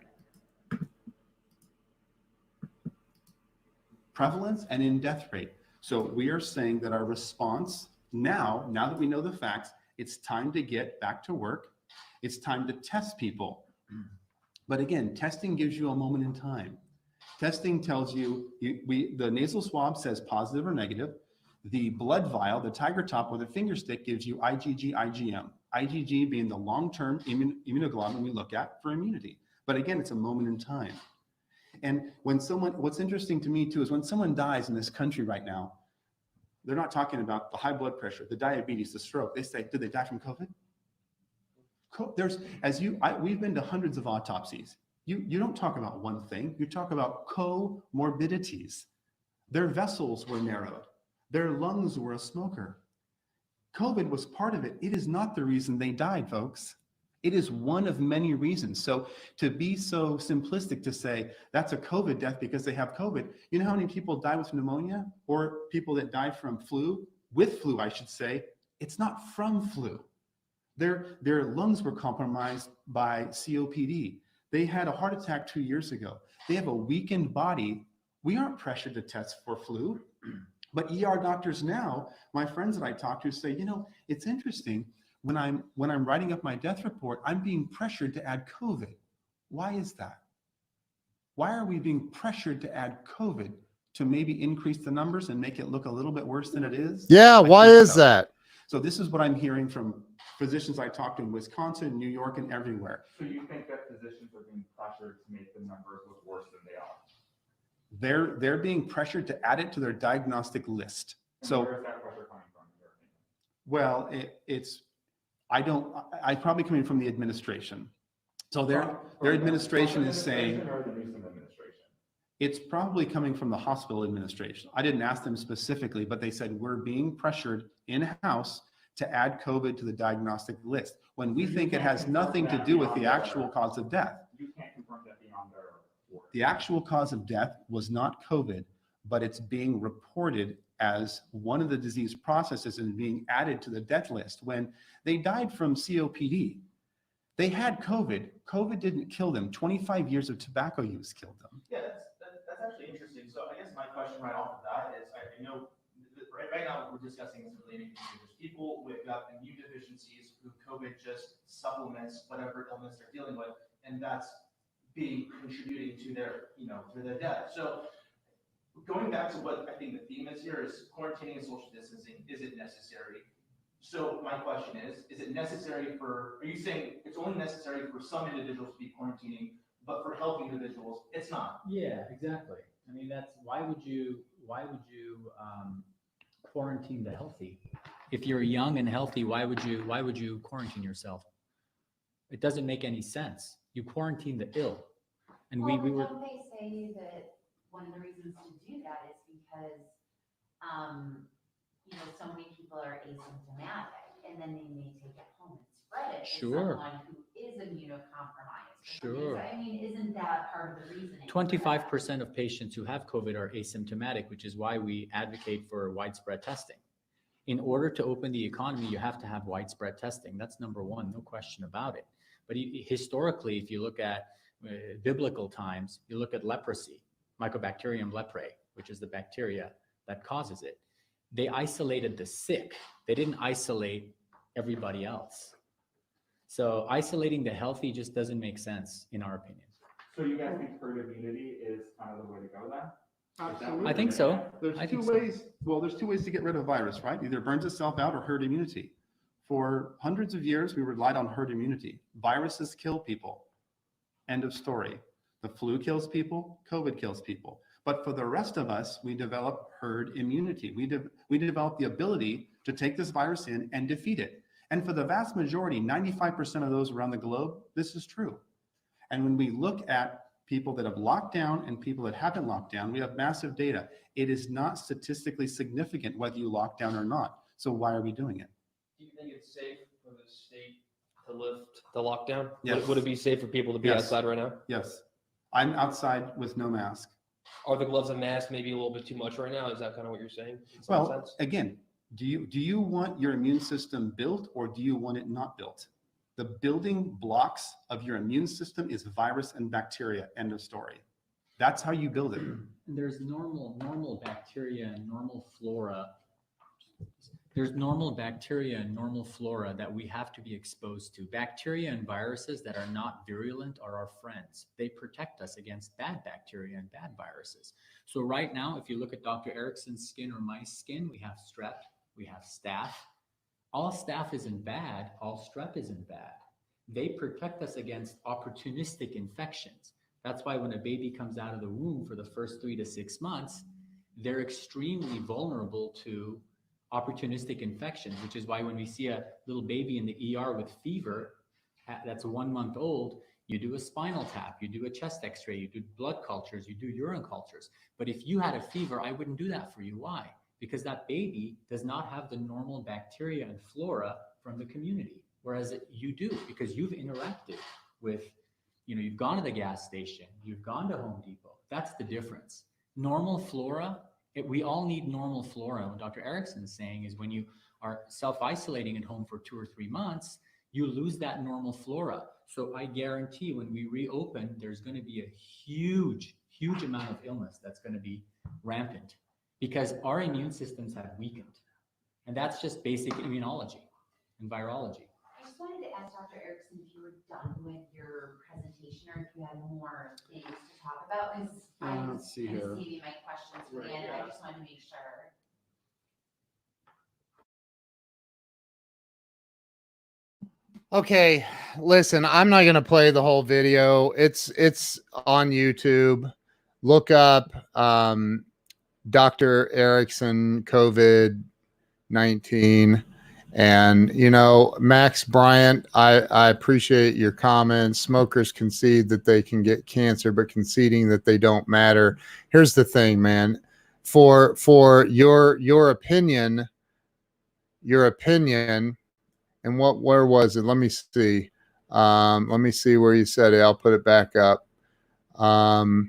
Prevalence and in death rate. So we are saying that our response now that we know the facts, it's time to get back to work. It's time to test people. But again, testing gives you a moment in time. Testing tells you, the nasal swab says positive or negative. The blood vial, the tiger top or the finger stick gives you IgG, IgM. IgG being the long-term immunoglobulin we look at for immunity. But again, it's a moment in time. And what's interesting to me too, is when someone dies in this country right now, they're not talking about the high blood pressure, the diabetes, the stroke. They say, did they die from COVID? We've been to hundreds of autopsies. You don't talk about one thing. You talk about comorbidities. Their vessels were narrowed. Their lungs were a smoker. COVID was part of it. It is not the reason they died, folks. It is one of many reasons. So to be so simplistic to say that's a COVID death because they have COVID, you know how many people die with pneumonia or people that die from flu, with flu, I should say, it's not from flu. Their lungs were compromised by COPD. They had a heart attack 2 years ago. They have a weakened body. We aren't pressured to test for flu, but ER doctors now, my friends that I talk to say, you know, it's interesting. When I'm writing up my death report, I'm being pressured to add COVID. Why is that? Why are we being pressured to add COVID to maybe increase the numbers and make it look a little bit worse than it is? Yeah, I why think is so. that? So this is what I'm hearing from physicians I talk to in Wisconsin, New York, and everywhere. So you think that physicians are being pressured to make the numbers look worse than they are? They're being pressured to add it to their diagnostic list. And So, where is that pressure coming from, in your opinion? well, I'm probably coming from the administration. So their administration is saying, Or the Newsom administration? it's probably coming from the hospital administration. I didn't ask them specifically, but they said, we're being pressured in-house to add COVID to the diagnostic list, when we You think it can't has confirm nothing to that do with beyond the their- actual cause of death. You can't confirm that beyond their report. The actual cause of death was not COVID, but it's being reported as one of the disease processes and being added to the death list. When they died from COPD, they had COVID. COVID didn't kill them. 25 years of tobacco use killed them. Yeah, that's actually interesting. So I guess my question right off of that is, I know right now we're discussing this relating to there's people with immune deficiencies who COVID just supplements whatever illness they're dealing with, and that's contributing to their, to their death. So going back to what I think the theme is here is quarantining and social distancing, is it necessary? So my question is it necessary are you saying it's only necessary for some individuals to be quarantining, but for healthy individuals, it's not? Yeah, exactly. I mean, why would you quarantine the healthy? If you're young and healthy, why would you quarantine yourself? It doesn't make any sense. You quarantine the ill. And Well, we were, don't they say that one of the reasons to do that is because, so many people are asymptomatic, and then they may take it home and spread it to Sure. someone who is immunocompromised. Sure. I mean, isn't that part of the reasoning? 25% of patients who have COVID are asymptomatic, which is why we advocate for widespread testing. In order to open the economy, you have to have widespread testing. That's number one, no question about it. But historically, if you look at biblical times, you look at leprosy, Mycobacterium leprae, which is the bacteria that causes it. They isolated the sick. They didn't isolate everybody else. So isolating the healthy just doesn't make sense, in our opinion. So you guys think herd immunity is kind of the way to go then? Absolutely. I think so. There's I two think so. ways. Well, there's two ways to get rid of virus, right? Either burns itself out or herd immunity. For hundreds of years, we relied on herd immunity. Viruses kill people. End of story. The flu kills people, COVID kills people. But for the rest of us, we develop herd immunity. We develop the ability to take this virus in and defeat it. And for the vast majority, 95% of those around the globe, this is true. And when we look at people that have locked down and people that haven't locked down, we have massive data. It is not statistically significant whether you lock down or not. So why are we doing it? Do you think it's safe for the state to lift the lockdown? Yes. Would it be safe for people to be Yes. outside right now? Yes. I'm outside with no mask. Are the gloves and masks maybe a little bit too much right now? Is that kind of what you're saying? in some Well, sense? again, do you want your immune system built or do you want it not built? The building blocks of your immune system is virus and bacteria. End of story. That's how you build it. There's normal bacteria and normal flora. There's normal bacteria and normal flora that we have to be exposed to. Bacteria and viruses that are not virulent are our friends. They protect us against bad bacteria and bad viruses. So right now, if you look at Dr. Erickson's skin or my skin, we have strep, we have staph. All staph isn't bad, all strep isn't bad. They protect us against opportunistic infections. That's why when a baby comes out of the womb for the first 3 to 6 months, they're extremely vulnerable to opportunistic infections, which is why when we see a little baby in the ER with fever that's 1 month old, you do a spinal tap, you do a chest x-ray, you do blood cultures, you do urine cultures. But if you had a fever, I wouldn't do that for you. Why? because that baby does not have the normal bacteria and flora from the community, whereas you do, because you've interacted with, you've gone to the gas station, you've gone to Home Depot. That's the difference. Normal flora, we all need normal flora. What Dr. Erickson is saying is when you are self-isolating at home for 2 or 3 months, you lose that normal flora. So I guarantee when we reopen, there's going to be a huge amount of illness that's going to be rampant because our immune systems have weakened. And that's just basic immunology and virology. I just wanted to ask Dr. Erickson if you were done with your presentation or if you had more things to talk about, because I'm let's see kind here. of saving my questions for the Right, end, and yeah. I just wanted to make sure. Okay, listen, I'm not going to play the whole video. It's on YouTube. Look up Dr. Erickson COVID-19. And, Max Bryant, I appreciate your comments. Smokers concede that they can get cancer, but conceding that they don't matter. Here's the thing, man. For your opinion, and where was it? Let me see. Let me see where you said it. I'll put it back up. I'll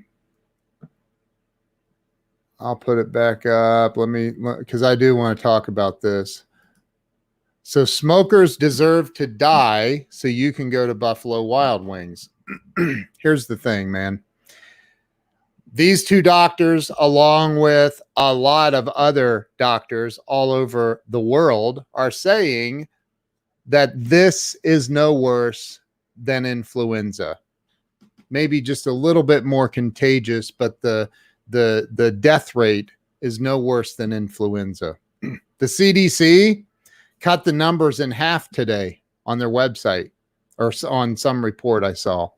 put it back up. Because I do want to talk about this. So smokers deserve to die so you can go to Buffalo Wild Wings. Here's the thing, man. These two doctors, along with a lot of other doctors all over the world, are saying that this is no worse than influenza. Maybe just a little bit more contagious, but the death rate is no worse than influenza. The CDC cut the numbers in half today on their website or on some report I saw.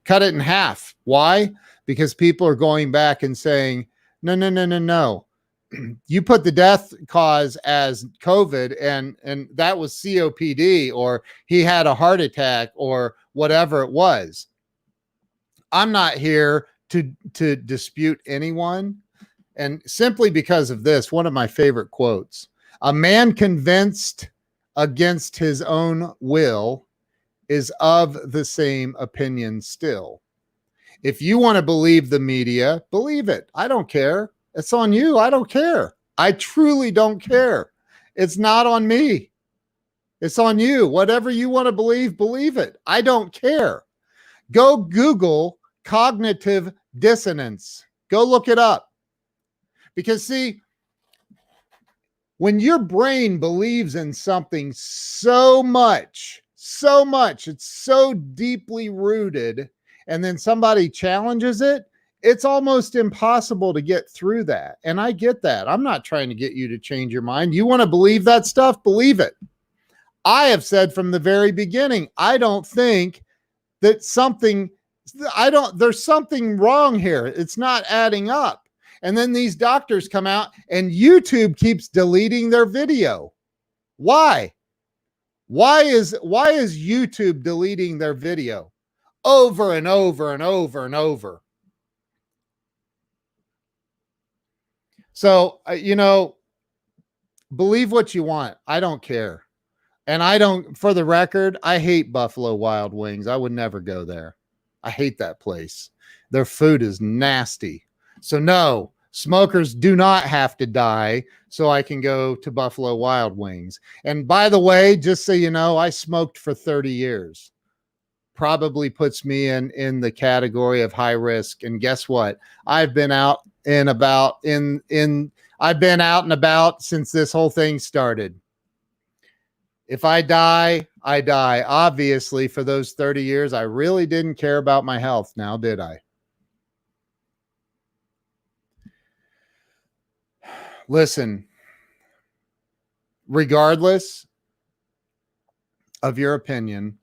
Cut it in half. Why? Because people are going back and saying, no. You put the death cause as COVID and that was COPD, or he had a heart attack, or whatever it was. I'm not here to dispute anyone. And simply because of this, one of my favorite quotes: a man convinced against his own will is of the same opinion still. If you want to believe the media, believe it. I don't care. It's on you. I don't care. I truly don't care. It's not on me. It's on you. Whatever you want to believe it. I don't care. Go Google cognitive dissonance. Go look it up. Because see, when your brain believes in something so much, it's so deeply rooted, and then somebody challenges it, it's almost impossible to get through that. And I get that. I'm not trying to get you to change your mind. You want to believe that stuff? Believe it. I have said from the very beginning, I don't think that there's something wrong here. It's not adding up. And then these doctors come out and YouTube keeps deleting their video. Why? Why is YouTube deleting their video over and over and over and over? So, believe what you want. I don't care. And for the record, I hate Buffalo Wild Wings. I would never go there. I hate that place. Their food is nasty. So no, smokers do not have to die so I can go to Buffalo Wild Wings. And by the way, just so you know, I smoked for 30 years. Probably puts me in the category of high risk. And guess what? I've been out and about since this whole thing started. If I die, I die. Obviously, for those 30 years, I really didn't care about my health. Now, did I? Listen, regardless of your opinion,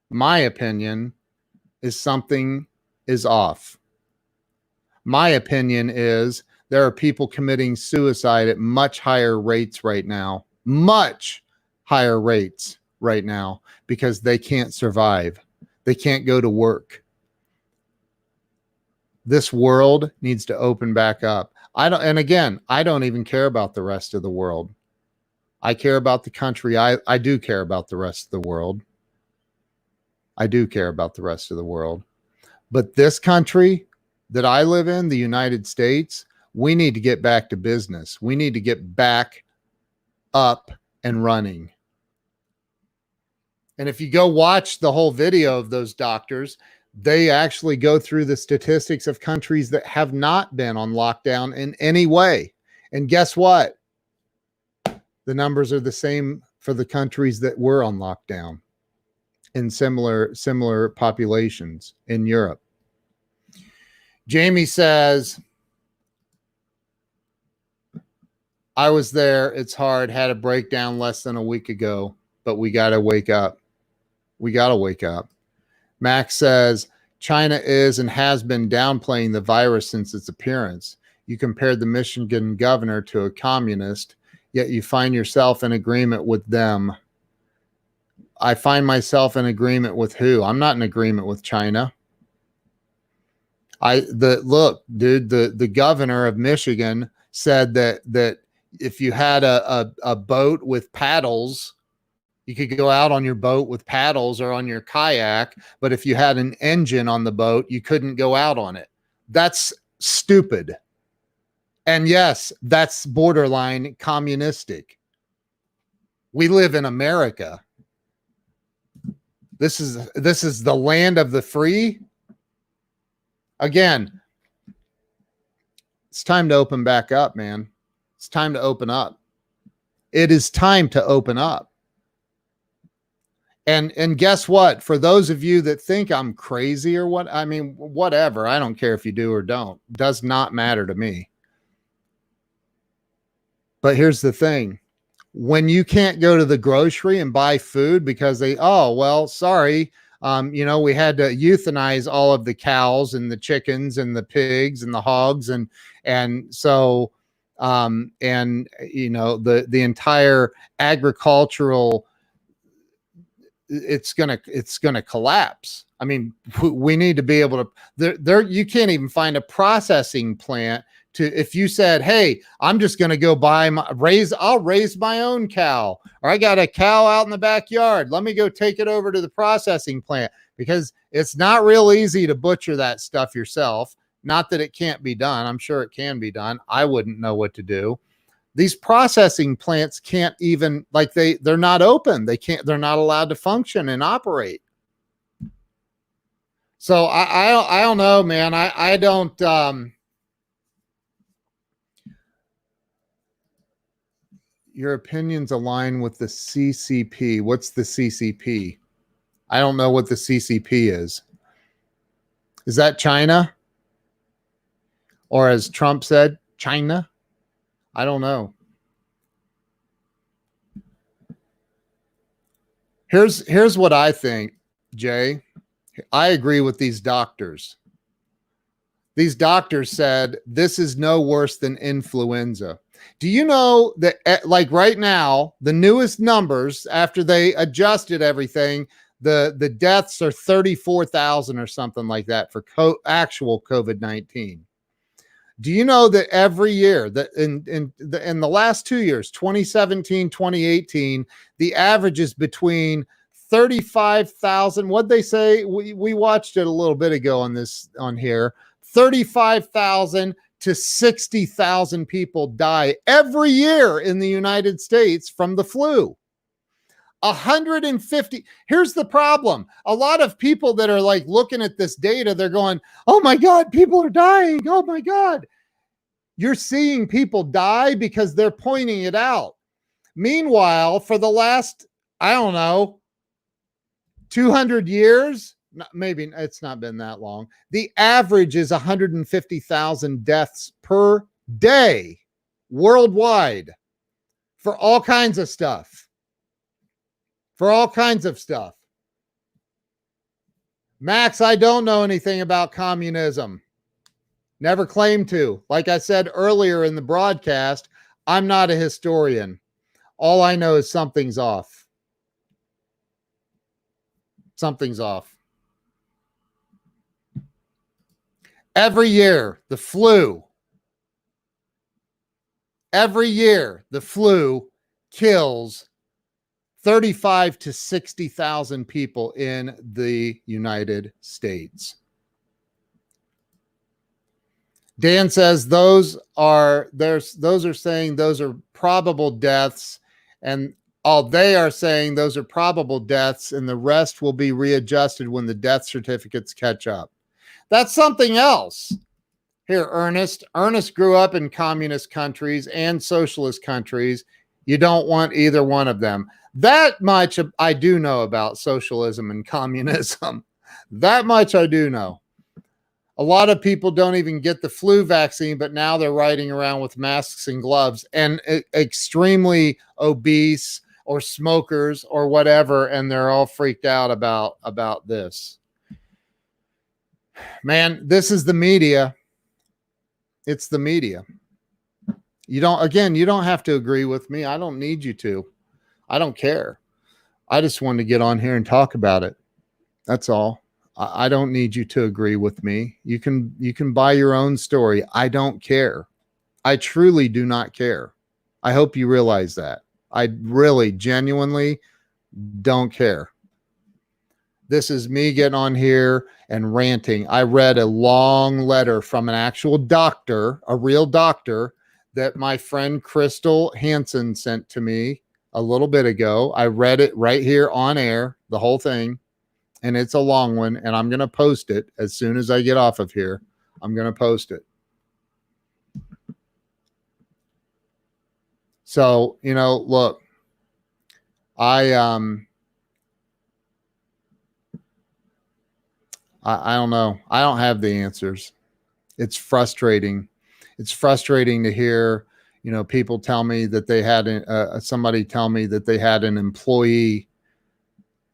my opinion is something is off. My opinion is there are people committing suicide at much higher rates right now, because they can't survive. They can't go to work. This world needs to open back up. And again, I don't even care about the rest of the world. I care about the country. I do care about the rest of the world. I do care about the rest of the world. But this country that I live in, the United States, we need to get back to business. We need to get back up and running. And if you go watch the whole video of those doctors, they actually go through the statistics of countries that have not been on lockdown in any way. And guess what? The numbers are the same for the countries that were on lockdown in similar populations in Europe. Jamie says, I was there. It's hard. Had a breakdown less than a week ago, but we got to wake up. We got to wake up. Max says, China is and has been downplaying the virus since its appearance. You compared the Michigan governor to a communist, yet you find yourself in agreement with them. I find myself in agreement with who? I'm not in agreement with China. Look, dude, the governor of Michigan said that if you had a boat with paddles, you could go out on your boat with paddles or on your kayak, but if you had an engine on the boat, you couldn't go out on it. That's stupid. And yes, that's borderline communistic. We live in America. This is the land of the free. Again, it's time to open back up, man. It's time to open up. It is time to open up. And guess what? For those of you that think I'm crazy or what, I mean, whatever. I don't care if you do or don't. Does not matter to me. But here's the thing. When you can't go to the grocery and buy food because we had to euthanize all of the cows and the chickens and the pigs and the hogs. And so the entire agricultural, it's going to collapse. I mean, we need to be able to, you can't even find a processing plant if you said, hey, I'm just going to go I'll raise my own cow, or I got a cow out in the backyard. Let me go take it over to the processing plant, because it's not real easy to butcher that stuff yourself. Not that it can't be done. I'm sure it can be done. I wouldn't know what to do. These processing plants can't even, they're not open. They're not allowed to function and operate. So I don't know, man. I don't, your opinions align with the CCP. What's the CCP? I don't know what the CCP is. Is that China? Or as Trump said, China? I don't know. Here's what I think, Jay. I agree with these doctors. These doctors said this is no worse than influenza. Do you know that, right now, the newest numbers after they adjusted everything, the deaths are 34,000 or something like that for actual COVID-19. Do you know that every year, that in the last 2 years, 2017, 2018, the average is between 35,000. What'd they say? We watched it a little bit ago on here. 35,000 to 60,000 people die every year in the United States from the flu. 150. Here's the problem. A lot of people that are looking at this data, they're going, oh my God, people are dying. Oh my God. You're seeing people die because they're pointing it out. Meanwhile, for the last, 200 years, maybe it's not been that long, the average is 150,000 deaths per day worldwide for all kinds of stuff. Max, I don't know anything about communism. Never claimed to. Like I said earlier in the broadcast, I'm not a historian. All I know is something's off. Something's off. Every year, the flu, Every year, the flu kills 35 to 60,000 people in the United States. Dan says those are saying those are probable deaths, and all they are saying those are probable deaths, and the rest will be readjusted when the death certificates catch up. That's something else. Here, Ernest. Ernest grew up in communist countries and socialist countries. You don't want either one of them. That much I do know about socialism and communism. That much I do know. A lot of people don't even get the flu vaccine, but now they're riding around with masks and gloves, and extremely obese or smokers or whatever, and they're all freaked out about this. Man, this is the media. It's the media. You don't have to agree with me. I don't need you to. I don't care. I just wanted to get on here and talk about it. That's all. I don't need you to agree with me. You can buy your own story. I don't care. I truly do not care. I hope you realize that. I really genuinely don't care. This is me getting on here and ranting. I read a long letter from an actual doctor, a real doctor, that my friend Crystal Hansen sent to me a little bit ago. I read it right here on air, the whole thing, and it's a long one, and I'm going to post it as soon as I get off of here. I'm going to post it. So, look, I don't know. I don't have the answers. It's frustrating. It's frustrating to hear, people tell me that they had somebody tell me that they had an employee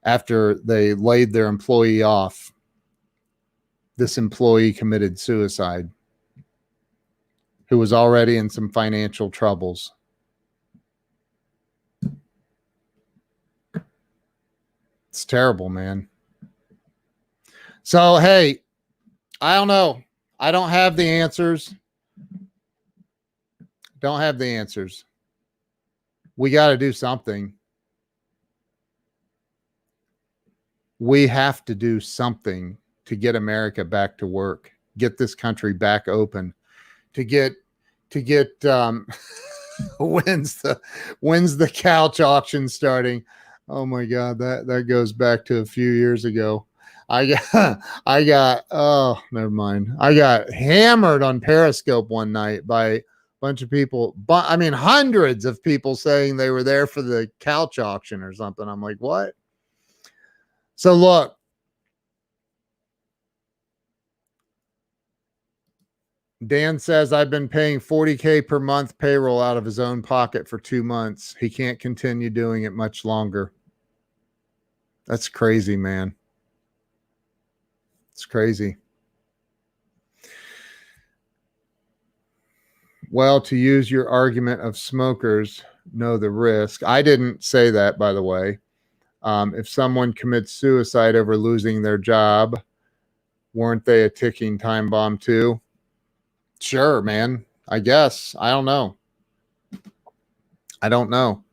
after they laid their employee off. This employee committed suicide, who was already in some financial troubles. It's terrible, man. So, hey, I don't know. I don't have the answers. Don't have the answers. We got to do something. We have to do something to get America back to work, get this country back open, to get when's the couch auction starting? Oh my God, that goes back to a few years ago. Oh, never mind. I got hammered on Periscope one night by a bunch of people, but I mean, hundreds of people saying they were there for the couch auction or something. I'm like, what? So look, Dan says, I've been paying $40K per month payroll out of his own pocket for 2 months. He can't continue doing it much longer. That's crazy, man. It's crazy. Well, to use your argument of smokers know the risk. I didn't say that, by the way. If someone commits suicide over losing their job, weren't they a ticking time bomb too? Sure, man. I guess. I don't know. I don't know.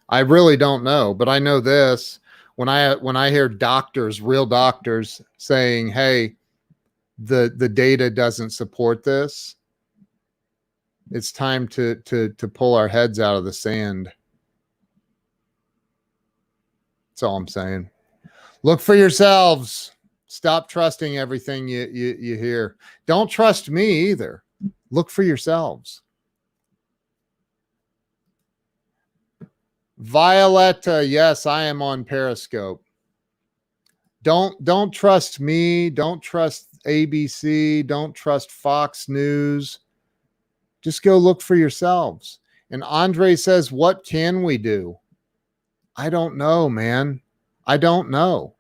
I really don't know, but I know this. When I hear doctors, real doctors saying, hey, the data doesn't support this, it's time to pull our heads out of the sand. That's all I'm saying. Look for yourselves. Stop trusting everything you hear. Don't trust me either. Look for yourselves. Violetta, yes, I am on Periscope. Don't trust me. Don't trust ABC. Don't trust Fox News. Just go look for yourselves. And Andre says, what can we do? I don't know, man. I don't know.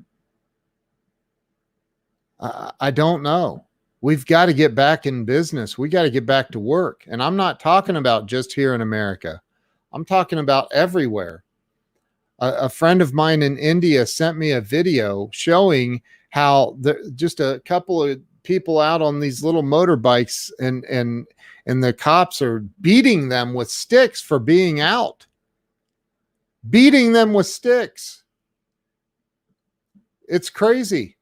I don't know. We've got to get back in business. We got to get back to work. And I'm not talking about just here in America. I'm talking about everywhere. A friend of mine in India sent me a video showing how just a couple of people out on these little motorbikes, and the cops are beating them with sticks for being out. Beating them with sticks. It's crazy.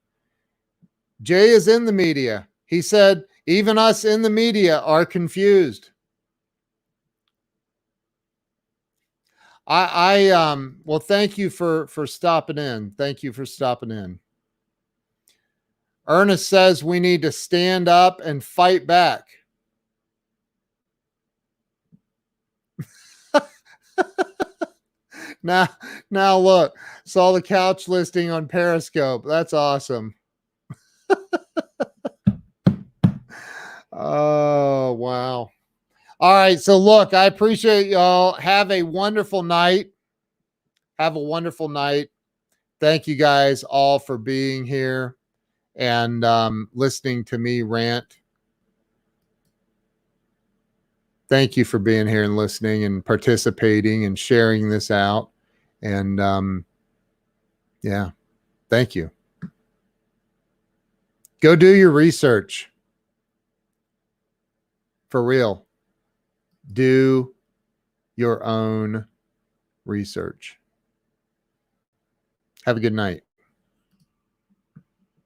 Jay is in the media. He said, even us in the media are confused. Well, thank you for stopping in. Thank you for stopping in. Ernest says we need to stand up and fight back. Now look, saw the couch listing on Periscope. That's awesome. Oh, wow. All right. So look, I appreciate y'all. Have a wonderful night. Have a wonderful night. Thank you guys all for being here and listening to me rant. Thank you for being here and listening and participating and sharing this out. And yeah, thank you. Go do your research. For real. Do your own research. Have a good night.